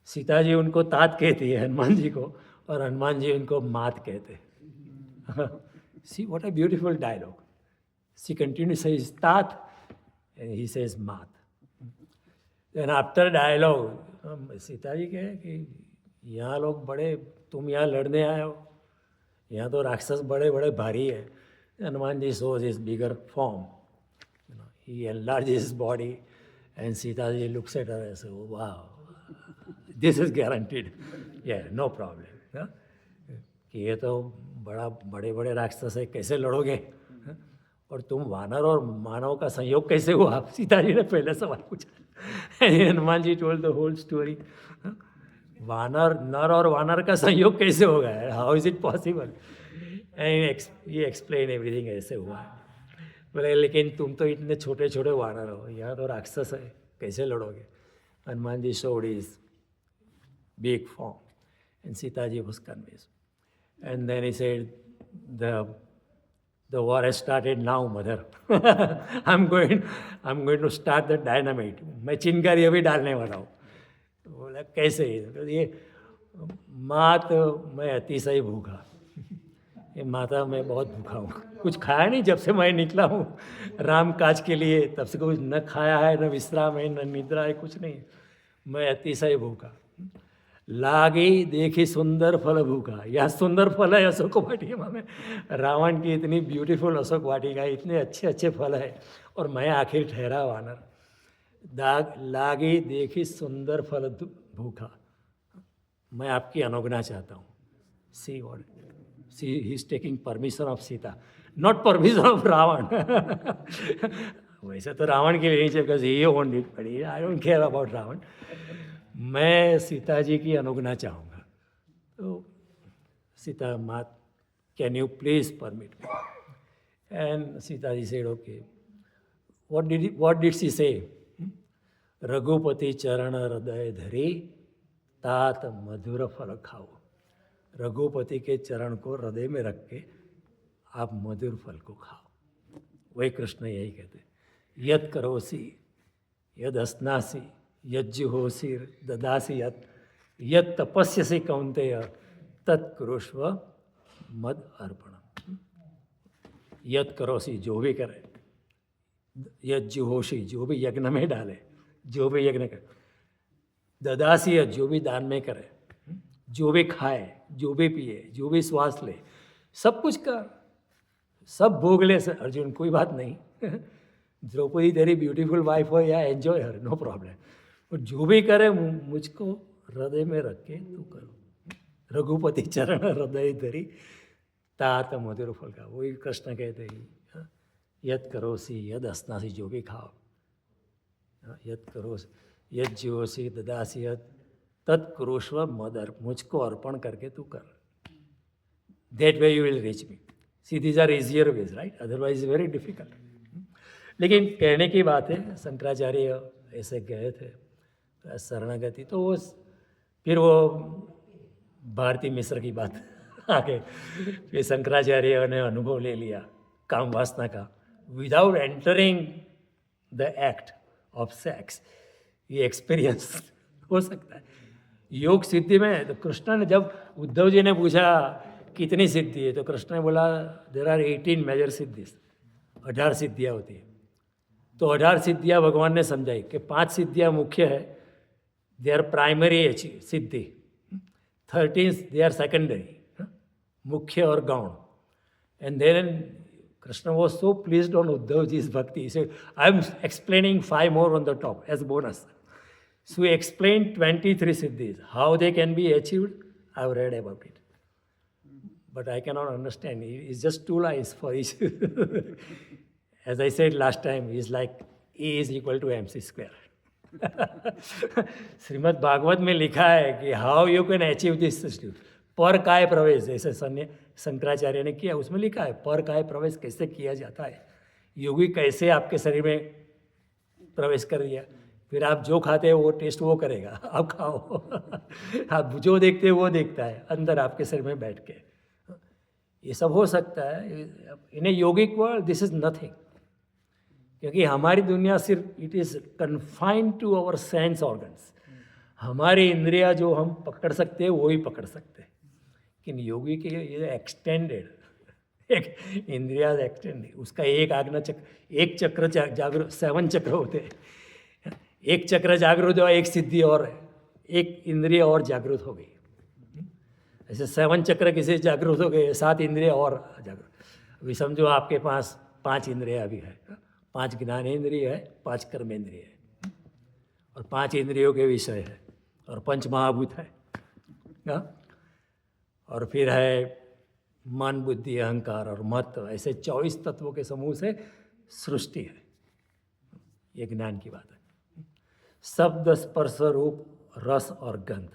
सीता जी उनको तात कहती है हनुमान जी को, और हनुमान जी उनको मात कहते हैं। See what a beautiful dialogue. See continue says tat and he says mat. Then after dialogue Sita ji कहे कि यहाँ लोग बड़े, तुम यहाँ लड़ने आए हो, यहाँ तो राक्षस बड़े बड़े भारी है। Hanuman ji shows his bigger form. He enlarges his body, and Sita ji looks at her and says, oh, wow, this is guaranteed. Yeah, no problem. हाँ? कि ये तो बड़े बड़े राक्षस है, कैसे लड़ोगे? हाँ? और तुम वानर और मानव का संयोग कैसे हुआ? सीता जी ने पहले सवाल पूछा। Hanuman ji told the whole story. हाँ? वानर, नर और वानर का संयोग कैसे हो गया? How is it possible? And ये एक्सप्लेन एवरीथिंग ऐसे हुआ है। बोले लेकिन तुम तो इतने छोटे छोटे वानर हो, यहाँ तो राक्षस है, कैसे लड़ोगे? Hanuman ji showed his big form, and Sita ji was convinced. And then he said, the war has started now, mother. I'm going to start the dynamite. मैं चिंगारी अभी डालने वाला हूँ। बोला कैसे? ये मात, मैं अतिशय भूखा, ये माता मैं बहुत भूखा हूँ, कुछ खाया नहीं जब से मैं निकला हूँ राम काज के लिए, तब से कुछ न खाया है, न विश्राम है, न निद्रा है, कुछ नहीं, मैं अतिशय भूखा। लागी देखी सुंदर फल भूखा। यह सुंदर फल है अशोक वाटिका में, रावण की इतनी ब्यूटीफुल अशोक वाटिका, इतने अच्छे अच्छे फल है, और मैं आखिर ठहरा वानर। लागी देखी सुंदर फल भूखा, मैं आपकी अनुज्ञा चाहता हूँ। See what he is taking permission of Sita, not permission of Ravan. वैसे तो रावण के लिए नहीं चाहिए, because he owned it, but I don't care about Ravan. मैं सीता जी की अनुज्ञा चाहूँगा। तो Sita mat, can you please permit me? And Sita ji said, okay. What did she say? Raghupati चरण हृदय धरी, तात मधुर फल खाओ। रघुपति के चरण को हृदय में रख के आप मधुर फल को खाओ। वही कृष्ण यही कहते, यद करोसी यद अस्नासी यज्जुहोसी ददासी यद तपस्यसि कौन्तेय तत्कुरुष्व मद अर्पणम। यद करोसी, जो भी करे, यज्जुहोशी, जो भी यज्ञ में डाले, जो भी यज्ञ करे, ददासी, जो भी दान में करे, जो भी खाए, जो भी पिए, जो भी श्वास ले, सब कुछ कर, सब भोग ले। अर्जुन कोई बात नहीं, द्रौपदी तेरी ब्यूटीफुल वाइफ हो या एंजॉय हर, नो प्रॉब्लम, और जो भी करे मुझको हृदय में रख के तू करो। रघुपति चरण हृदय धरी, तात मधुर फल का। वही कृष्ण कहते हैं, यद करोसी यद अस्नासी, जो भी खाओ, यद करोसी यद जीवोसी ददासी यद तत्कुरुष्व मदर, मुझको अर्पण करके तू कर। That way you will reach me. See these are easier ways, right? Otherwise very difficult. लेकिन कहने की बात है, शंकराचार्य ऐसे गए थे शरणागति, तो वो फिर वो भारती मिश्र की बात आ गई। फिर शंकराचार्य ने अनुभव ले लिया काम वासना का, without entering the act of sex. ये एक्सपीरियंस हो सकता है योग सिद्धि में। तो कृष्ण ने, जब उद्धव जी ने पूछा कितनी सिद्धि है, तो कृष्ण ने बोला देर आर 18 मेजर सिद्धिस, 18 सिद्धियाँ होती है। तो 18 सिद्धियाँ भगवान ने समझाई कि 5 सिद्धियाँ मुख्य है, दे आर प्राइमरी सिद्धि, 13 दे आर सेकेंडरी, मुख्य और गौण। And then Krishna was so pleased on Uddhav ji भक्ति, I am explaining 5 more on the top as bonus. So we explained 23 siddhis. How they can be achieved, I've read about it. But I cannot understand. It's just 2 lines for each. As I said last time, it's like E is equal to MC square. Shrimad Bhagavat में लिखा है कि how you can achieve this system. पर काय प्रवेश, जैसे शंकराचार्य ने किया, उसमें लिखा है पर काय प्रवेश कैसे किया जाता है, योगी कैसे आपके शरीर में प्रवेश कर दिया, फिर आप जो खाते हैं वो टेस्ट वो करेगा, आप खाओ। आप जो देखते हैं वो देखता है अंदर आपके सिर में बैठ के। ये सब हो सकता है in a yogic world, this is nothing, क्योंकि हमारी दुनिया सिर्फ it is confined to our sense organs. हमारी इंद्रिया जो हम पकड़ सकते हैं वो ही पकड़ सकते हैं, लेकिन योगी के लिए एक्सटेंडेड, एक इंद्रिया एक्सटेंडेड, उसका एक आज्ञा चक्र, एक चक्र जागृत, 7 चक्र होते हैं, एक चक्र जागृत हुआ, एक सिद्धि और है, एक इंद्रिय और जागृत हो गई। ऐसे 7 चक्र किसी जागृत हो गए, 7 इंद्रिय और जागृत। अभी समझो आपके पास 5 इंद्रिय अभी है, 5 ज्ञानेंद्रिय है, 5 कर्मेंद्रिय है, और 5 इंद्रियों के विषय है, और 5 महाभूत है, और फिर है मन, बुद्धि, अहंकार और महत्व। ऐसे 24 तत्वों के समूह से सृष्टि है। ये ज्ञान की बात है। शब्द, स्पर्श, रूप, रस और गंध,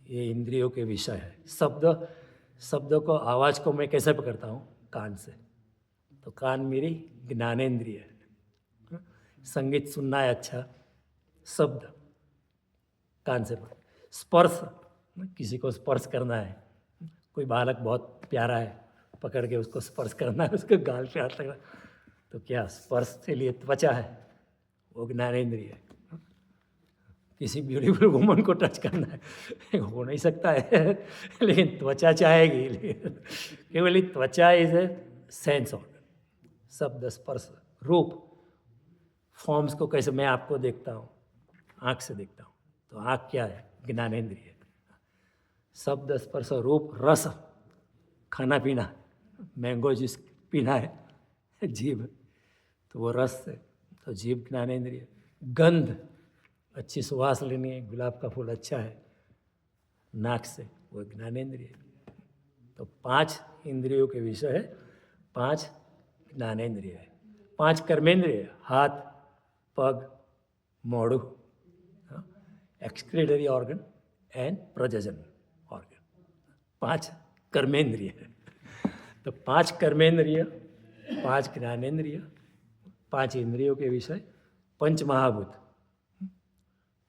ये इंद्रियों के विषय है। शब्द को, आवाज़ को मैं कैसे पकड़ता हूँ? कान से। तो कान मेरी ज्ञानेंद्रिय है। संगीत सुनना है अच्छा, शब्द कान से पकड़। स्पर्श, किसी को स्पर्श करना है, कोई बालक बहुत प्यारा है, पकड़ के उसको स्पर्श करना है, उसके गाल पे हाथ लगना, तो क्या स्पर्श के लिए त्वचा है, वो ज्ञानेंद्रिय है। किसी ब्यूटीफुल वुमन को टच करना है, हो नहीं सकता है, लेकिन त्वचा चाहेगी, लेकिन केवल त्वचा इज ए सेंस ऑर्गन। शब्द, स्पर्श, रूप, फॉर्म्स को कैसे मैं आपको देखता हूँ, आँख से देखता हूँ, तो आँख क्या है? ज्ञानेंद्रिय। शब्द, स्पर्श, रूप, रस, खाना पीना, मैंगो जूस पीना है, जीभ, तो वो रस से, तो जीभ ज्ञानेंद्रिय। गंध, अच्छी सुवास लेनी है, गुलाब का फूल अच्छा है, नाक से, वो ज्ञानेंद्रिय। तो 5 इंद्रियों के विषय है, 5 ज्ञानेंद्रिय है। 5 कर्मेंद्रिय, हाथ, पग, मोड़ू, एक्सक्रीटरी ऑर्गन एंड प्रजनन ऑर्गन, 5 कर्मेंद्रिय है। तो 5 कर्मेंद्रिय, 5 ज्ञानेंद्रिय, 5 इंद्रियों के विषय, 5 महाभूत,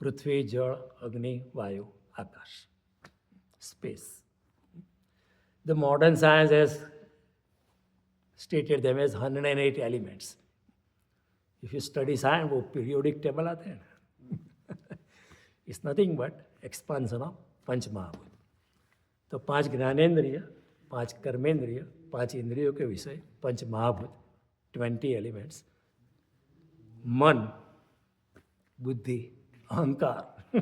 पृथ्वी, जल, अग्नि, वायु, आकाश, space. The modern science has stated them as 108 elements. If you study science, वो periodic table आते हैं ना, it's nothing but expansion of पंच महाभूत। तो 5 ज्ञानेंद्रिय, 5 कर्मेंद्रिय, 5 इंद्रियों के विषय, 5 महाभूत, 20 एलिमेंट्स, मन, बुद्धि, अहंकार,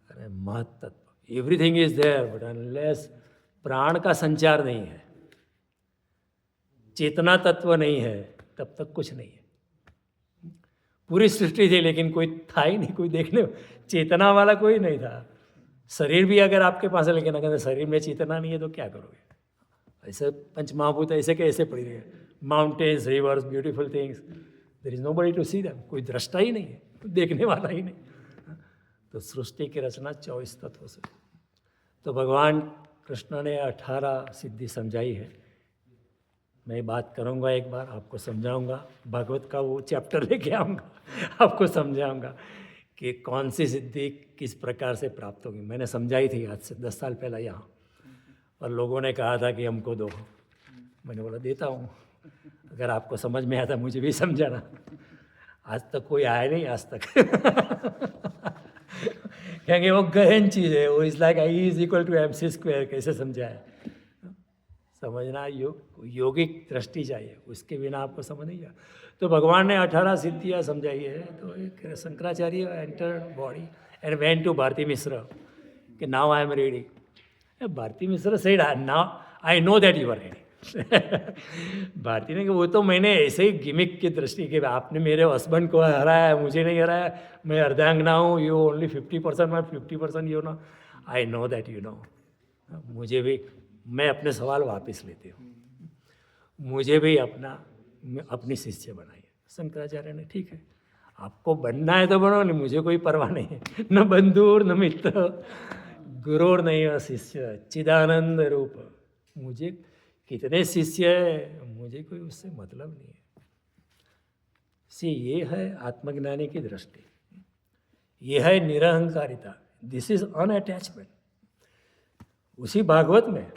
अरे महत्त्व, everything is there, but unless प्राण का संचार नहीं है, चेतना तत्व नहीं है, तब तक कुछ नहीं है। पूरी सृष्टि थी लेकिन कोई था ही नहीं, कोई देखने, चेतना वाला कोई नहीं था। शरीर भी अगर आपके पास है, लेकिन अगर शरीर में चेतना नहीं है तो क्या करोगे? ऐसे पंचमहाभूत ऐसे के ऐसे पड़ी रहे, mountains, rivers, beautiful things, there is nobody to see them, कोई दृष्टा ही नहीं है, देखने वाला ही नहीं। तो सृष्टि की रचना 24 तत्वों से। तो भगवान कृष्ण ने 18 सिद्धि समझाई है। मैं बात करूंगा, एक बार आपको समझाऊंगा, भागवत का वो चैप्टर लेके आऊँगा, आपको समझाऊंगा कि कौन सी सिद्धि किस प्रकार से प्राप्त होगी। मैंने समझाई थी आज से 10 साल पहले यहाँ, और लोगों ने कहा था कि हमको दो, मैंने बोला देता हूँ, अगर आपको समझ में आता मुझे भी समझाना। आज तक कोई आया नहीं, आज तक क्योंकि वो गहन चीज़ है, वो is like I is equal to mc², कैसे समझाए? समझना योगिक दृष्टि चाहिए, उसके बिना आपको समझ नहीं आ। तो भगवान ने 18 सिद्धियाँ समझाई है। तो एक Shankaracharya entered body and went to Bharati Mishra कि now I am ready. Bharati Mishra said now I know that you are ready. Bharati ने कहा वो तो मैंने ऐसे ही गिमिक की दृष्टि के, आपने मेरे हस्बैंड को हराया, मुझे नहीं हराया, मैं अर्धांगना हूँ, यू ओनली 50%, मैं 50% you know, I know that you know. मुझे भी, मैं अपने सवाल वापस लेती हूँ, मुझे भी अपनी शिष्य बनाइए। शंकराचार्य ने ठीक है, आपको बनना है तो बनो, नहीं मुझे कोई परवाह नहीं है, न बंधुर न मित्र, गुरुर नहीं शिष्य, चिदानंद रूप। मुझे कितने शिष्य है, मुझे कोई उससे मतलब नहीं है। ये है आत्मज्ञानी की दृष्टि, ये है निरहंकारिता, दिस इज अनअटैचमेंट। उसी भागवत में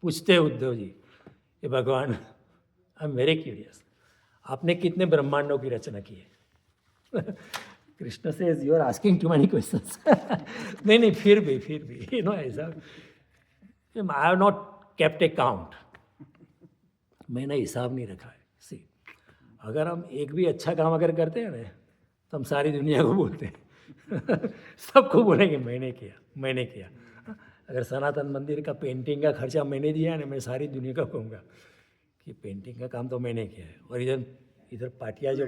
पूछते हैं उद्धव जी कि भगवान, आई एम वेरी क्यूरियस, आपने कितने ब्रह्मांडों की रचना की है? कृष्ण से you are asking too many questions. नहीं, फिर भी यू नो ऐसा, I have not kept a count, मैंने हिसाब नहीं रखा है। सी, अगर हम एक भी अच्छा काम अगर करते हैं ना, तो हम सारी दुनिया को बोलते हैं। सबको बोलेंगे मैंने किया। अगर सनातन मंदिर का पेंटिंग का खर्चा मैंने दिया है ना, मैं सारी दुनिया को कहूँगा कि पेंटिंग का काम तो मैंने किया है। और इधर पाटिया जो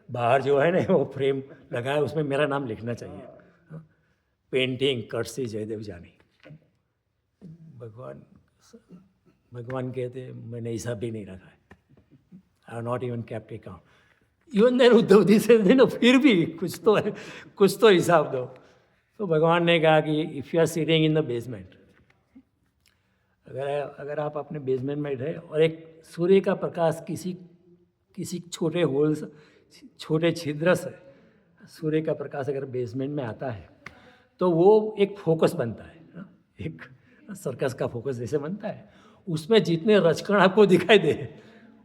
बाहर जो है ना, वो फ्रेम लगा है, उसमें मेरा नाम लिखना चाहिए, पेंटिंग कर्सी जयदेव जानी। भगवान कहते मैंने हिसाब भी नहीं रखा है, I have not even kept account. Even then Uddhav ji से ना, फिर भी कुछ तो हिसाब दो। तो भगवान ने कहा कि if you are sitting in the basement, अगर आप अपने बेसमेंट में रहे और एक सूर्य का प्रकाश किसी छोटे होल से, छोटे छिद्र से सूर्य का प्रकाश अगर बेसमेंट में आता है, तो वो एक फोकस बनता है, एक सर्कस का फोकस जैसे बनता है। उसमें जितने रचकण आपको दिखाई दे,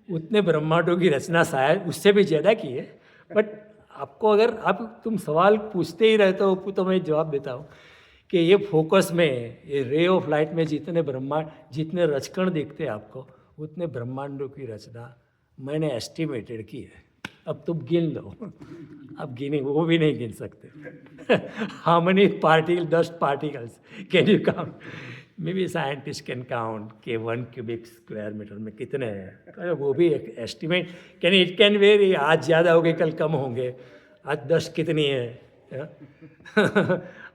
उतने ब्रह्मांडों की रचना शायद उससे भी ज़्यादा की है। बट आपको अगर तुम सवाल पूछते ही रहते हो, तो मैं जवाब देता हूँ कि ये फोकस में, ये रे ऑफ लाइट में जितने रचकण दिखते हैं आपको, उतने ब्रह्मांडों की रचना मैंने एस्टिमेटेड की है। अब तुम गिन लो, अब गिने वो भी नहीं गिन सकते। How many dust particles can you count? May be scientist can count कि 1 क्यूबिक स्क्वायर मीटर में कितने हैं, वो भी एक एस्टिमेट इट कैन वेरी। आज ज़्यादा होंगे, कल कम होंगे। आज डस्ट कितनी है?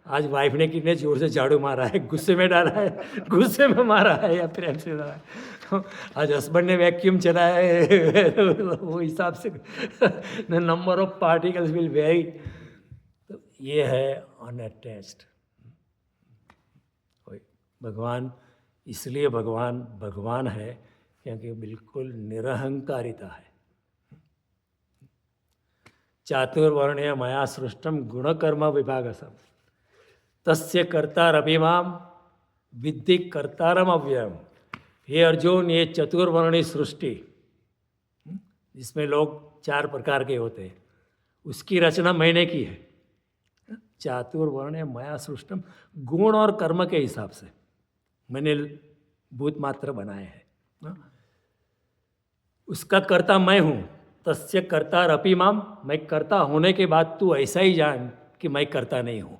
आज वाइफ ने कितने जोर से झाड़ू मारा है, गुस्से में डाला है, गुस्से में मारा है या प्रेम से डाला है? आज हस्बैंड ने वैक्यूम चलाया है, वो हिसाब से the number of particles will very. तो ये है अनअटैच्ड भगवान। इसलिए भगवान है क्योंकि बिल्कुल निरहंकारिता है। चातुर्वर्ण्य मया सृष्टम गुणकर्म विभागसम तस्य कर्तारभिमाम विद्धि कर्तारम अव्ययम। हे अर्जुन, ये चतुर्वर्णी सृष्टि जिसमें लोग 4 प्रकार के होते हैं, उसकी रचना मैंने की है। चातुर्वर्ण्य मया सृष्टम, गुण और कर्म के हिसाब से मैंने भूत मात्र बनाए हैं। उसका कर्ता मैं हूँ। तस्य कर्तारपि माम, मैं कर्ता होने के बाद तू ऐसा ही जान कि मैं कर्ता नहीं हूँ।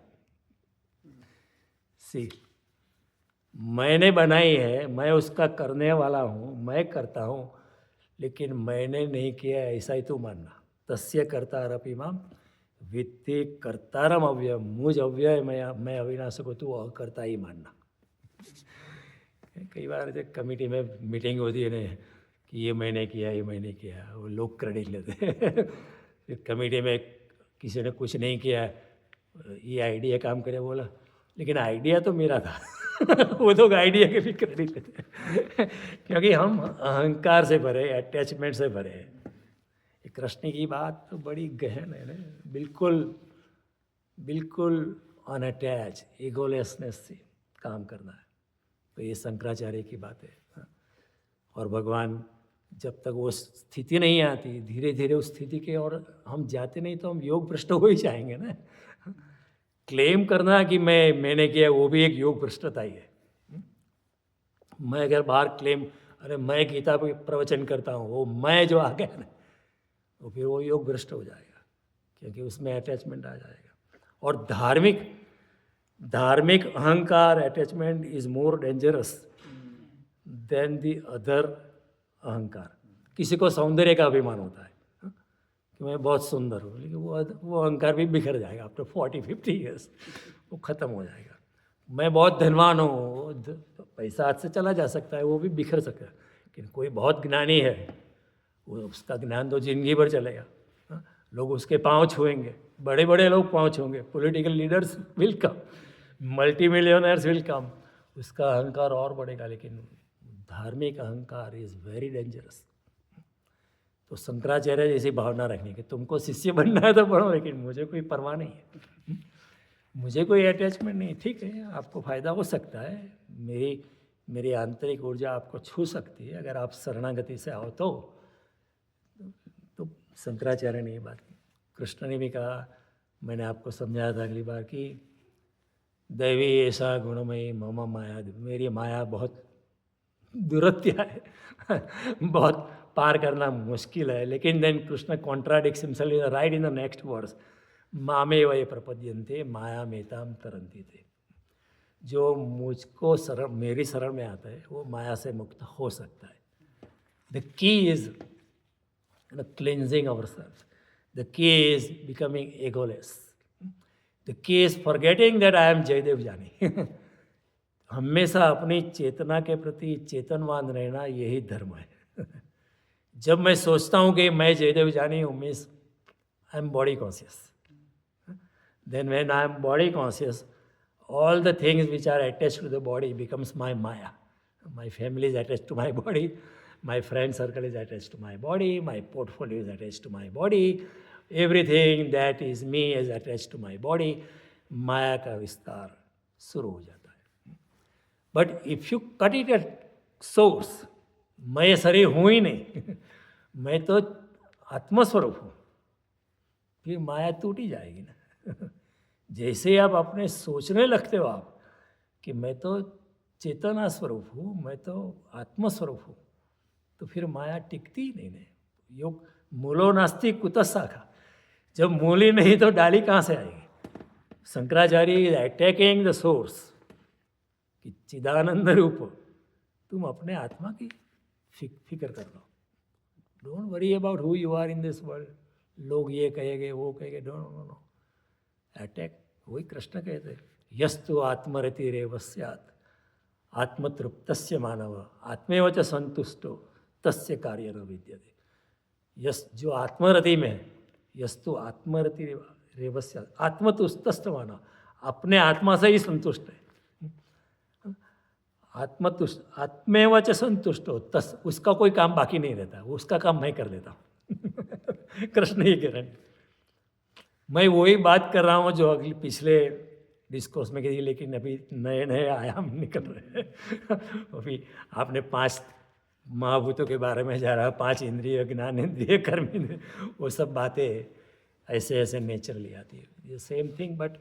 मैंने बनाई है, मैं उसका करने वाला हूँ, मैं करता हूँ, लेकिन मैंने नहीं किया ऐसा ही तू मानना। तस्य कर्तारपि माम वित्ति कर्तारम अव्यय, मुझ अव्यय मैं अविनाशी को तू अकर्ता ही मानना। कई बार जब कमेटी में मीटिंग होती है ना कि ये मैंने किया, वो लोग क्रेडिट लेते हैं। फिर कमेटी में किसी ने कुछ नहीं किया, ये आइडिया काम करे बोला, लेकिन आइडिया तो मेरा था। वो लोग आइडिया के भी क्रेडिट लेते हैं। क्योंकि हम अहंकार से भरे, अटैचमेंट से भरे हैं। कृष्ण की बात तो बड़ी गहन है ना, बिल्कुल अनअटैच, ईगोलेसनेस से काम करना है। तो ये शंकराचार्य की बात है। और भगवान जब तक वो स्थिति नहीं आती, धीरे धीरे उस स्थिति के और हम जाते नहीं, तो हम योग भ्रष्ट हो ही जाएंगे ना। क्लेम करना कि मैंने किया, वो भी एक योग भ्रष्टता ही है। मैं अगर बाहर क्लेम, अरे मैं गीता पे प्रवचन करता हूँ, वो मैं जो आ गया ना, तो फिर वो योग भ्रष्ट हो जाएगा, क्योंकि उसमें अटैचमेंट आ जाएगा। और धार्मिक अहंकार, attachment is more dangerous than the other अहंकार। किसी को सौंदर्य का अभिमान होता है कि मैं बहुत सुंदर हूँ, लेकिन वो अहंकार भी बिखर जाएगा आफ्टर 40-50 ईयर्स, वो ख़त्म हो जाएगा। मैं बहुत धनवान हूँ, पैसा हाथ से चला जा सकता है, वो भी बिखर सकता है। लेकिन कोई बहुत ज्ञानी है, वो उसका ज्ञान तो जिंदगी भर चलेगा। लोग उसके पाँव छुएंगे, बड़े बड़े लोग पाँव छुएंगे, political leaders will come, multi millionaires will come, उसका अहंकार और बढ़ेगा। लेकिन धार्मिक अहंकार इज़ वेरी डेंजरस। तो शंकराचार्य जैसी भावना रखनी कि तुमको शिष्य बनना है तो पढ़ो, लेकिन मुझे कोई परवाह नहीं है, मुझे कोई अटैचमेंट नहीं। ठीक है, आपको फ़ायदा हो सकता है, मेरी आंतरिक ऊर्जा आपको छू सकती है अगर आप शरणागति से आओ तो शंकराचार्य ने ये बात की। कृष्ण ने भी कहा, मैंने आपको समझाया था अगली बार कि दैवी ऐसा गुणमयी मम माया, मेरी माया बहुत दुरत्या है बहुत पार करना मुश्किल है। लेकिन then Krishna contradicts himself right in the next verse, मामे वये प्रपद्यन्ते माया मेताम तरंती थे। जो मुझको शरण, मेरी शरण में आता है वो माया से मुक्त हो सकता है। The key is cleansing our self, the key is becoming egoless, the key is forgetting that I am Jaidev Jani हमेशा अपनी चेतना के प्रति चेतनवान रहना, यही धर्म है जब मैं सोचता हूँ कि मैं जयदेव जानी हूँ, means I am body conscious, then when I am body conscious, all the things which are attached to the body becomes my maya. My family is attached to my body, my friend circle is attached to my body, my portfolio is attached to my body, everything that is me is attached to my body. माया का विस्तार शुरू हो जाता है। But if you cut it at source, मैं ये शरीर हूँ ही नहीं मैं तो आत्मस्वरूप हूँ, फिर माया टूटी जाएगी ना जैसे आप अपने सोचने लगते हो आप कि मैं तो चेतना स्वरूप हूँ, मैं तो आत्मस्वरूप हूँ, तो फिर माया टिकती ही नहीं। योग मूलो नास्ति कुतः शाखा, जब मूल ही नहीं तो डाली कहाँ से आएगी। Shankaracharya is attacking the source कि चिदानंद रूप तुम अपने आत्मा की फिक्र कर लो, don't worry about who you are in this world, लोग ये कहेंगे वो कहेंगे, नो अटैक। वही कृष्ण कहते यस्तु आत्मरति रेव स्यात् आत्मतृप्तस्य मानव आत्मेव च संतुष्टो तस्य कार्य न विद्यते। यस जो आत्मरति में है, यस्तु आत्मरति रेव स्यात् आत्मतुष्टस्त मानव, अपने आत्मा से ही संतुष्ट है, आत्मेव च संतुष्टो तस्, उसका कोई काम बाकी नहीं रहता, उसका काम मैं कर लेता हूँ कृष्ण ही कह रहे हैं। मैं वही बात कर रहा हूँ जो अगली पिछले डिस्कोर्स में कही, लेकिन अभी नए नए आयाम निकल रहे हैं अभी आपने 5 महाभूतों के बारे में जा रहा, 5 इंद्रिय, ज्ञान इंद्रिय, कर्म इंद्रिय, वो सब बातें ऐसे ऐसे नेचुरली आती है। ये same thing, but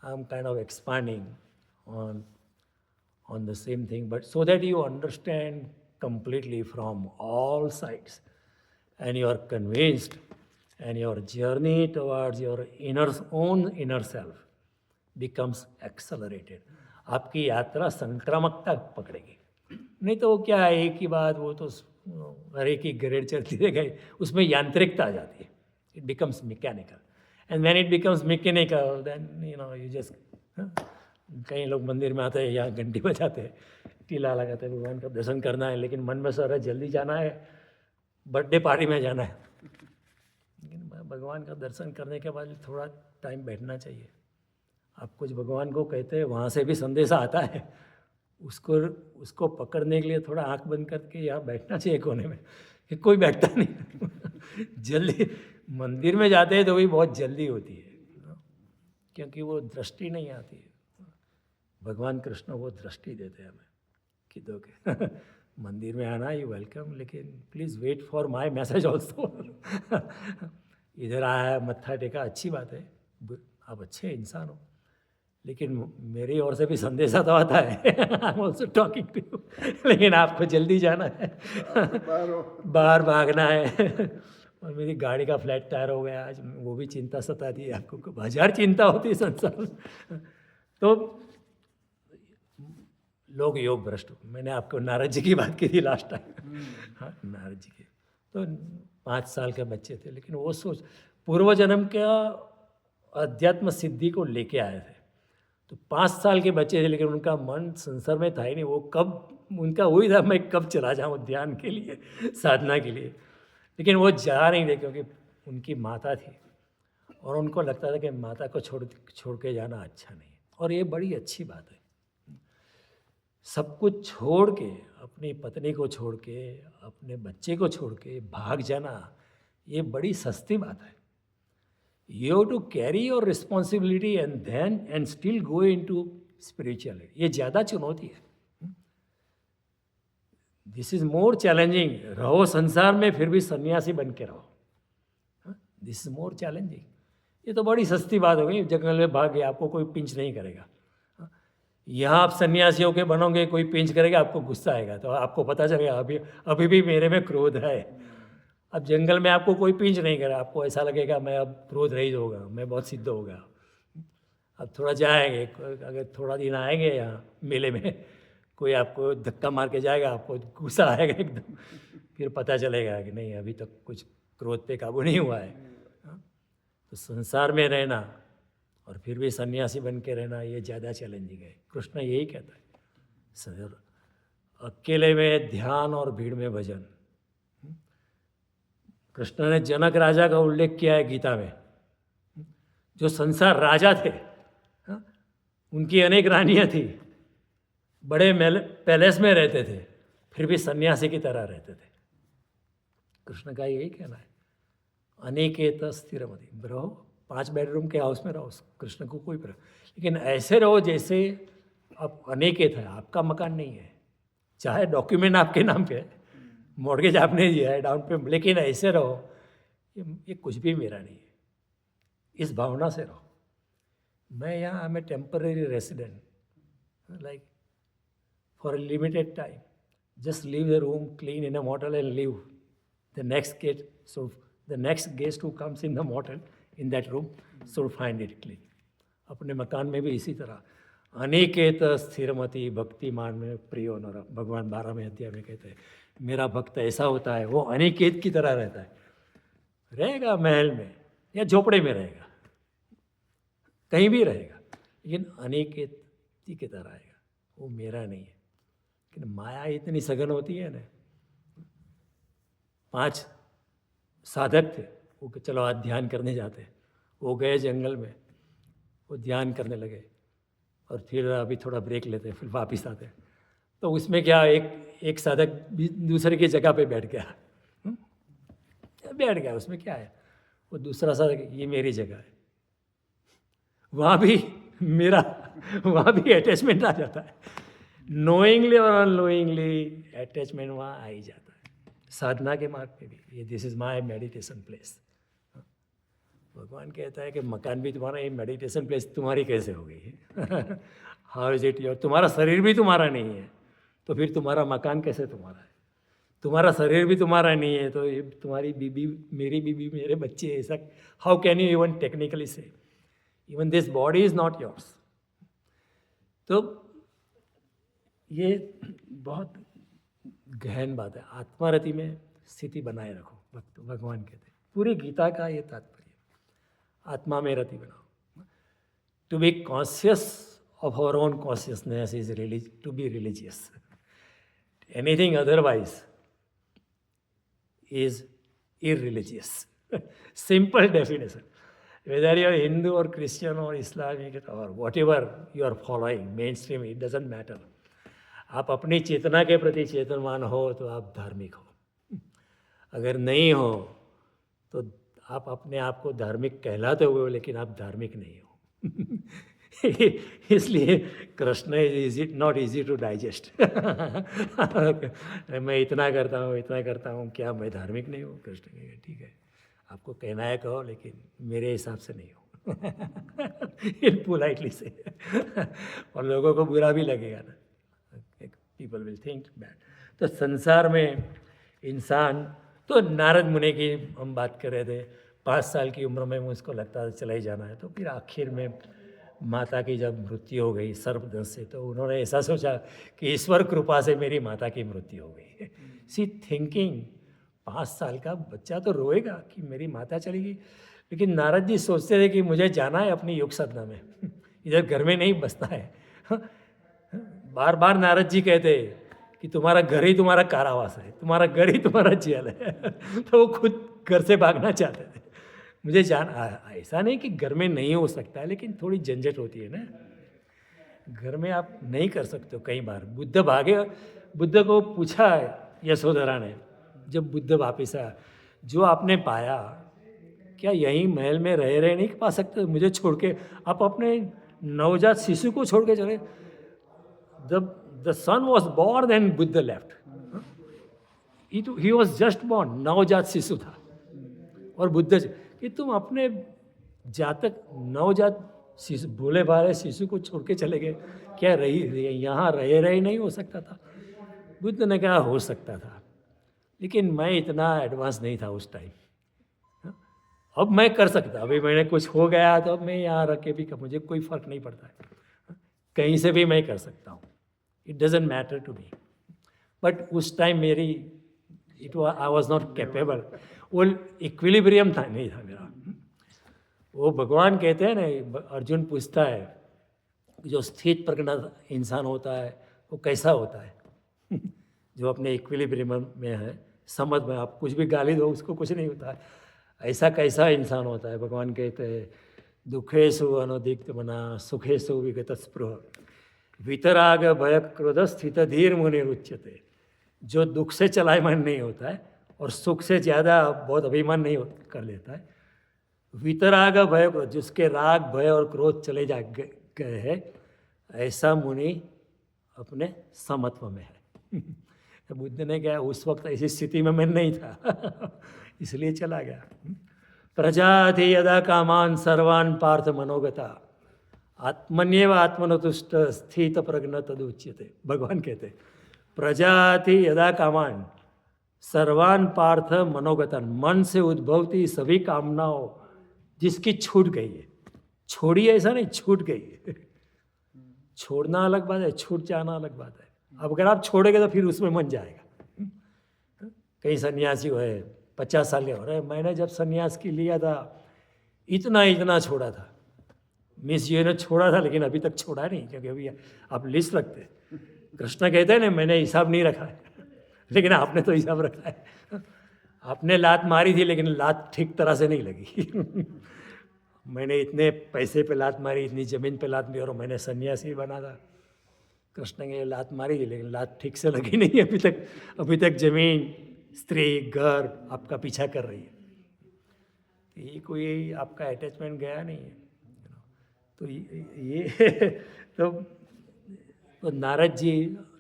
I am kind of expanding on the same thing, but so that you understand completely from all sides and you are convinced and your journey towards your own inner self becomes accelerated. आपकी यात्रा संक्रामकता पकड़ेगी, नहीं तो वो क्या है एक ही बात, वो तो हर एक ही ग्रेड चलती रह गई, उसमें यांत्रिकता आ जाती है, it becomes mechanical, and when it becomes mechanical then you just कई लोग मंदिर में आते हैं, यहाँ घंटी बजाते हैं, टीला लगाते हैं, भगवान का दर्शन करना है, लेकिन मन में सर है जल्दी जाना है, बर्थडे पार्टी में जाना है। लेकिन भगवान का दर्शन करने के बाद थोड़ा टाइम बैठना चाहिए। आप कुछ भगवान को कहते हैं, वहाँ से भी संदेशा आता है, उसको पकड़ने के लिए थोड़ा आंख बंद करके यहाँ बैठना चाहिए कोने में, कि कोई बैठता नहीं जल्दी मंदिर में जाते हैं तो भी बहुत जल्दी होती है, क्योंकि वो दृष्टि नहीं आती है। भगवान कृष्ण वो दृष्टि देते हैं हमें कि दोगे मंदिर में आना, यू वेलकम, लेकिन please wait for my message also इधर आया मत्था टेका, अच्छी बात है, आप अच्छे इंसान हो, लेकिन मेरी ओर से भी संदेशा तो आता है I am also talking to you, लेकिन आपको जल्दी जाना है बाहर भागना है और मेरी गाड़ी का फ्लैट टायर हो गया आज, वो भी चिंता सताती है आपको, 1000 चिंता होती है संसार में। तो लोग योग भ्रष्ट, मैंने आपको नारद जी की बात की थी लास्ट टाइम, हाँ नारद जी की, तो 5 साल के बच्चे थे, लेकिन वो सोच पूर्व जन्म का अध्यात्म सिद्धि को लेके आए थे, तो 5 साल के बच्चे थे, लेकिन उनका मन संसार में था ही नहीं, वो कब उनका वही था मैं कब चला जाऊँ ध्यान के लिए, साधना के लिए, लेकिन वो जा नहीं थे क्योंकि उनकी माता थी और उनको लगता था कि माता को छोड़ के जाना अच्छा नहीं, और ये बड़ी अच्छी बात है। सब कुछ छोड़ के, अपनी पत्नी को छोड़ के, अपने बच्चे को छोड़ के भाग जाना, ये बड़ी सस्ती बात है। You have to carry your responsibility and still go into spirituality. ये ज़्यादा चुनौती है। This is more challenging. रहो संसार में फिर भी सन्यासी बन के रहो, दिस इज मोर चैलेंजिंग। ये तो बड़ी सस्ती बात हो गई, जंगल में भाग गए, आपको कोई पिंच नहीं करेगा। यहाँ आप सन्यासी होकर बनोगे, कोई पिंच करेगा, आपको गुस्सा आएगा, तो आपको पता चलेगा अभी भी मेरे में क्रोध है। अब जंगल में आपको कोई पिंच नहीं करे, आपको ऐसा लगेगा मैं अब क्रोध रहित होगा, मैं बहुत सिद्ध होगा। अब थोड़ा जाएंगे, अगर थोड़ा दिन आएंगे यहाँ मेले में, कोई आपको धक्का मार के जाएगा, आपको गुस्सा आएगा एकदम, फिर पता चलेगा कि नहीं अभी तक कुछ क्रोध पे काबू नहीं हुआ है। तो संसार में रहना और फिर भी सन्यासी बन के रहना, ये ज़्यादा चैलेंजिंग है। कृष्ण यही कहता है, सर अकेले में ध्यान और भीड़ में भजन। कृष्ण ने जनक राजा का उल्लेख किया है गीता में, जो संसार राजा थे, उनकी अनेक रानियां थी, बड़े पैलेस में रहते थे, फिर भी सन्यासी की तरह रहते थे। कृष्ण का यही कहना है, अनिकेत स्थिरमति। रहो 5 बेडरूम के हाउस में रहो, कृष्ण को कोई लेकिन ऐसे रहो जैसे आप अनिकेत है, आपका मकान नहीं है, चाहे डॉक्यूमेंट आपके नाम पे, मॉर्गेज आपने दिया है डाउन पे, लेकिन ऐसे रहो ये कुछ भी मेरा नहीं है, इस भावना से रहो। मैं यहाँ I am a temporary resident, like for a limited time. Just leave the room clean in a motel and leave. The next guest who comes in the motel, in that room, should find it clean. अपने मकान में भी इसी तरह अनिकेत स्थिरमति भक्तिमान में प्रियो नर। भगवान 12वें अध्याय में कहते हैं, मेरा भक्त ऐसा होता है, वो अनिकेत की तरह रहता है, रहेगा महल में या झोपड़े में रहेगा, कहीं भी रहेगा, लेकिन अनिकेत की तरह रहेगा, वो मेरा नहीं है। लेकिन माया इतनी सघन होती है ना। 5 साधक थे, वो चलो आज ध्यान करने जाते हैं, वो गए जंगल में, वो ध्यान करने लगे और फिर अभी थोड़ा ब्रेक लेते हैं, फिर वापस आते हैं। तो उसमें क्या, एक साधक दूसरे की जगह पे बैठ गया, उसमें क्या है, वो दूसरा साधक, ये मेरी जगह है, वहाँ भी अटैचमेंट आ जाता है। नोइंगली और अननोइंगली अटैचमेंट वहाँ आ ही जाता है। साधना के मार्ग पे भी ये, this is my meditation place. भगवान कहता है कि मकान भी तुम्हारा, ये मेडिटेशन प्लेस तुम्हारी कैसे हो गई है? How is it your? तुम्हारा शरीर भी तुम्हारा नहीं है, तो फिर तुम्हारा मकान कैसे तुम्हारा है? तुम्हारा शरीर भी तुम्हारा नहीं है, तो ये तुम्हारी बीबी, मेरी बीबी, मेरे बच्चे, ऐसा how can you even technically say? Even this body is not yours. तो ये बहुत गहन बात है। आत्मारति में स्थिति बनाए रखो, भगवान कहते हैं, पूरी गीता का ये तात्पर्य, आत्मा में रति बनाओ। To be conscious of our own consciousness is to be religious. Anything otherwise is irreligious. Simple definition. Whether you are Hindu or Christian or Islamic or whatever you are following, mainstream, it doesn't matter. आप अपनी चेतना के प्रति चेतनवान हो तो आप धार्मिक हो, अगर नहीं हो तो आप अपने आप को धार्मिक कहलाते हुए हो, लेकिन आप धार्मिक नहीं हो। इसलिए Krishna is it not easy to digest. मैं इतना करता हूँ, क्या मैं धार्मिक नहीं हूँ? कृष्ण कहेगा ठीक है, आपको कहना है कहो, लेकिन मेरे हिसाब से नहीं हो। पोलाइटली से। और लोगों को बुरा भी लगेगा ना, पीपल विल थिंक बैड। तो संसार में इंसान, तो नारद मुनि की हम बात कर रहे थे, 5 साल की उम्र में मुझको लगता था चला ही जाना है, तो फिर आखिर में माता की जब मृत्यु हो गई सर्पदंश से, तो उन्होंने ऐसा सोचा कि ईश्वर कृपा से मेरी माता की मृत्यु हो गई। सी थिंकिंग, 5 साल का बच्चा तो रोएगा कि मेरी माता चली गई, लेकिन नारद जी सोचते थे कि मुझे जाना है अपनी योग साधना में, इधर घर में नहीं बसना है। बार बार नारद जी कहते कि तुम्हारा घर ही तुम्हारा कारावास है, तुम्हारा घर ही तुम्हारा जेल है। तो वो खुद घर से भागना चाहते थे। मुझे ऐसा नहीं कि घर में नहीं हो सकता है, लेकिन थोड़ी झंझट होती है ना। घर में आप नहीं कर सकते हो। कई बार बुद्ध को पूछा यशोधरा ने, जब बुद्ध वापिस आया, जो आपने पाया क्या यहीं महल में रह नहीं पा सकते? मुझे छोड़ के आप अपने नवजात शिशु को छोड़ के चले। The son was born and Buddha left. He was just born, नवजात शिशु था। और बुद्ध कि तुम अपने जातक नवजात शिशु, भोले भाले शिशु को छोड़ के चले गए, क्या यहाँ रहे नहीं हो सकता था? बुद्ध ने कहा हो सकता था, लेकिन मैं इतना एडवांस नहीं था उस टाइम। अब मैं कर सकता, अभी मैंने कुछ हो गया तो अब मैं यहाँ रख के भी मुझे कोई फर्क नहीं पड़ता है, कहीं से भी मैं कर सकता हूँ। It doesn't matter to me. But उस टाइम मेरी आई वॉज नॉट कैपेबल। वो इक्विलिब्रियम था नहीं था मेरा। वो भगवान कहते हैं ना, अर्जुन पूछता है जो स्थित प्रज्ञ इंसान होता है वो कैसा होता है? जो अपने इक्विलिब्रियम में है, समझ में, आप कुछ भी गाली दो उसको कुछ नहीं होता है, ऐसा कैसा इंसान होता है? भगवान कहते हैं दुखेषु अनुदिग्ध मना सुखेषु विगत स्पृह वितराग भय क्रोध स्थित धीर मुनिरुच्यते। जो दुख से चलायमान नहीं होता है और सुख से ज़्यादा बहुत अभिमान नहीं कर लेता है। वितराग भय क्रोध, जिसके राग भय और क्रोध चले गए हैं, ऐसा मुनि अपने समत्व में है। तो बुद्ध ने कहा उस वक्त ऐसी स्थिति में मैं नहीं था इसलिए चला गया। प्रजाति यदा कामान सर्वान पार्थ मनोगता आत्मन्येव आत्मनोतुष्ट स्थित प्रज्ञ तदुच्यते। भगवान कहते प्रजाति यदा कामान सर्वान पार्थ मनोगतन, मन से उद्भवती सभी कामनाओं जिसकी छूट गई है, छोड़ी ऐसा नहीं, छूट गई है। छोड़ना अलग बात है, छूट जाना अलग बात है। अब अगर आप छोड़ेंगे तो फिर उसमें मन जाएगा। कई सन्यासी है 50 साल के हो रहे, मैंने जब सन्यास की लिया था इतना छोड़ा था। मिस ये ने छोड़ा था लेकिन अभी तक छोड़ा नहीं, क्योंकि अभी आप लिस्ट रखते। कृष्ण कहते हैं ना मैंने हिसाब नहीं रखा है, लेकिन आपने तो हिसाब रखा है। आपने लात मारी थी लेकिन लात ठीक तरह से नहीं लगी। मैंने इतने पैसे पे लात मारी, इतनी ज़मीन पे लात मारी और मैंने सन्यासी बना था। कृष्ण ने लात मारी थी लेकिन लात ठीक से लगी नहीं अभी तक ज़मीन, स्त्री, घर आपका पीछा कर रही है। ये कोई आपका अटैचमेंट गया नहीं है। तो ये तो नारद जी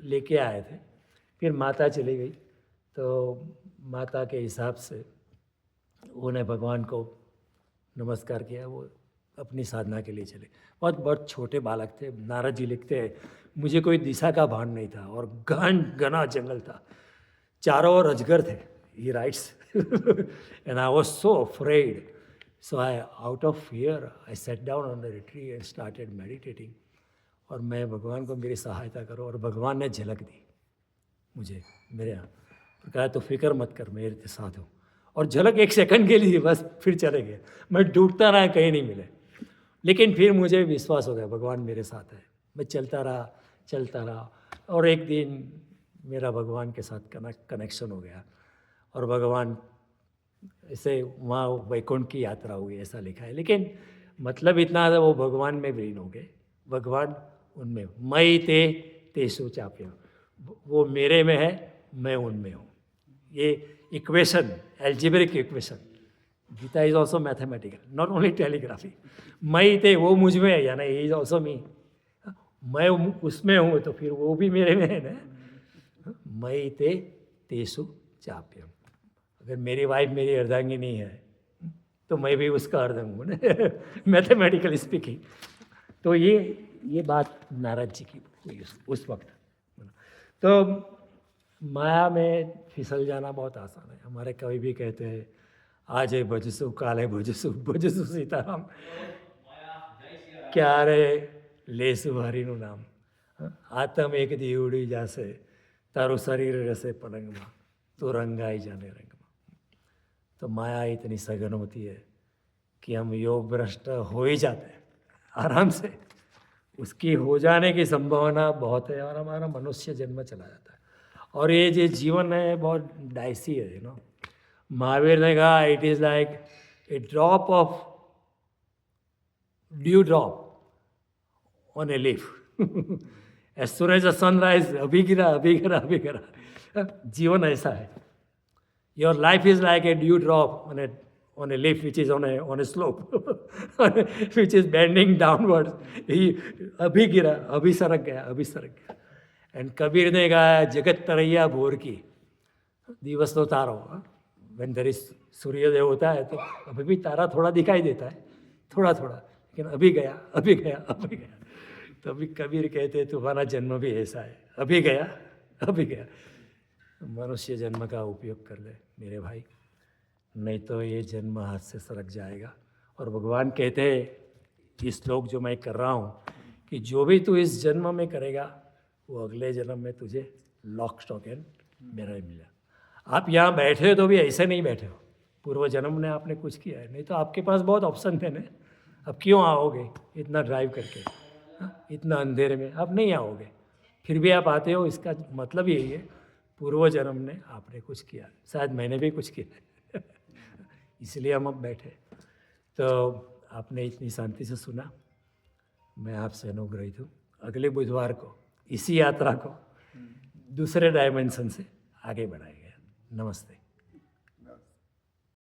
लेके आए थे। फिर माता चली गई, तो माता के हिसाब से उन्हें भगवान को नमस्कार किया, वो अपनी साधना के लिए चले। बहुत छोटे बालक थे। नारद जी लिखते हैं मुझे कोई दिशा का भान नहीं था और घना जंगल था, चारों ओर अजगर थे। ही rights and I was so afraid, so I out of fear I set down on the tree and started meditating. और मैं भगवान को मेरी सहायता करो, और भगवान ने झलक दी मुझे मेरे यहाँ, कहा तो फिक्र मत कर, मेरे साथ हो। और झलक 1 सेकंड के लिए, बस फिर चले गए। मैं ढूंढता रहा, कहीं नहीं मिले, लेकिन फिर मुझे विश्वास हो गया भगवान मेरे साथ है। मैं चलता रहा और एक दिन मेरा भगवान के साथ कनेक्शन हो गया, और भगवान ऐसे वहाँ वैकुंठ की यात्रा हुई, ऐसा लिखा है। लेकिन मतलब इतना था, वो भगवान में विलीन हो गए, भगवान उनमें। मयि ते चाप्य, वो मेरे में है, मैं उनमें हूँ। ये equation, algebraic equation, Gita is also mathematical, not only telegraphy. मयि ते, वो मुझ में है, यानी इज ऑल्सो मी। मैं उसमें हूँ तो फिर वो भी मेरे में है ना। मयि तेषु चाप्यम, अगर मेरी वाइफ मेरी अर्धांगिनी है तो मैं भी उसका अर्धांग हूँ ना, मैथमेटिकल स्पीकिंग। तो ये बात नारद जी की हुई उस वक्त। तो माया में फिसल जाना बहुत आसान है। हमारे कवि भी कहते हैं आज है भजसु, काल है भजसु सीताराम, क्या रे लेसु हरिनु नाम। आत्म एक दीवड़ी जासे, तारो शरीर रसे पलंगमा, तो रंगाई जाने रंगमा। तो माया इतनी सघन होती है कि हम योग भ्रष्ट हो ही जाते हैं आराम से। उसकी हो जाने की संभावना बहुत है, और हमारा मनुष्य जन्म चला जाता है। और ये जो जीवन है बहुत डाइसी है, यू नो। महावीर ने कहा it is like a drop of dew drop on a leaf. As soon as the sunrise, अभी गिरा अभी गिरा अभी गिरा। जीवन ऐसा है। Your life is like a dew drop on a leaf which is on a slope which is bending downwards. ही अभी गिरा अभी सरक गया अभी सरक गया। एंड कबीर ने कहा जगत तरैया भोर की, दिवस तो तारो। व्हेन देयर इज सूर्योदय होता है तो अभी भी तारा थोड़ा दिखाई देता है, थोड़ा थोड़ा, लेकिन अभी गया अभी गया अभी गया। तो अभी कबीर कहते तुम्हारा जन्म भी ऐसा है, अभी गया अभी गया। मनुष्य जन्म का उपयोग कर ले मेरे भाई, नहीं तो ये जन्म हाथ से सरक जाएगा। और भगवान कहते हैं इस श्लोक जो मैं कर रहा हूँ कि जो भी तू इस जन्म में करेगा वो अगले जन्म में तुझे लॉक स्टॉक एंड मेरा ही मिला। आप यहाँ बैठे हो तो भी ऐसे नहीं बैठे हो, पूर्व जन्म ने आपने कुछ किया है, नहीं तो आपके पास बहुत ऑप्शन थे ना। अब क्यों आओगे इतना ड्राइव करके, इतना अंधेरे में आप नहीं आओगे, फिर भी आप आते हो। इसका मतलब यही है पूर्व जन्म ने आपने कुछ किया, शायद मैंने भी कुछ किया इसलिए हम अब बैठे। तो आपने इतनी शांति से सुना, मैं आपसे अनुग्रहित हूँ। अगले बुधवार को इसी यात्रा को दूसरे डायमेंशन से आगे बढ़ाएंगे। नमस्ते।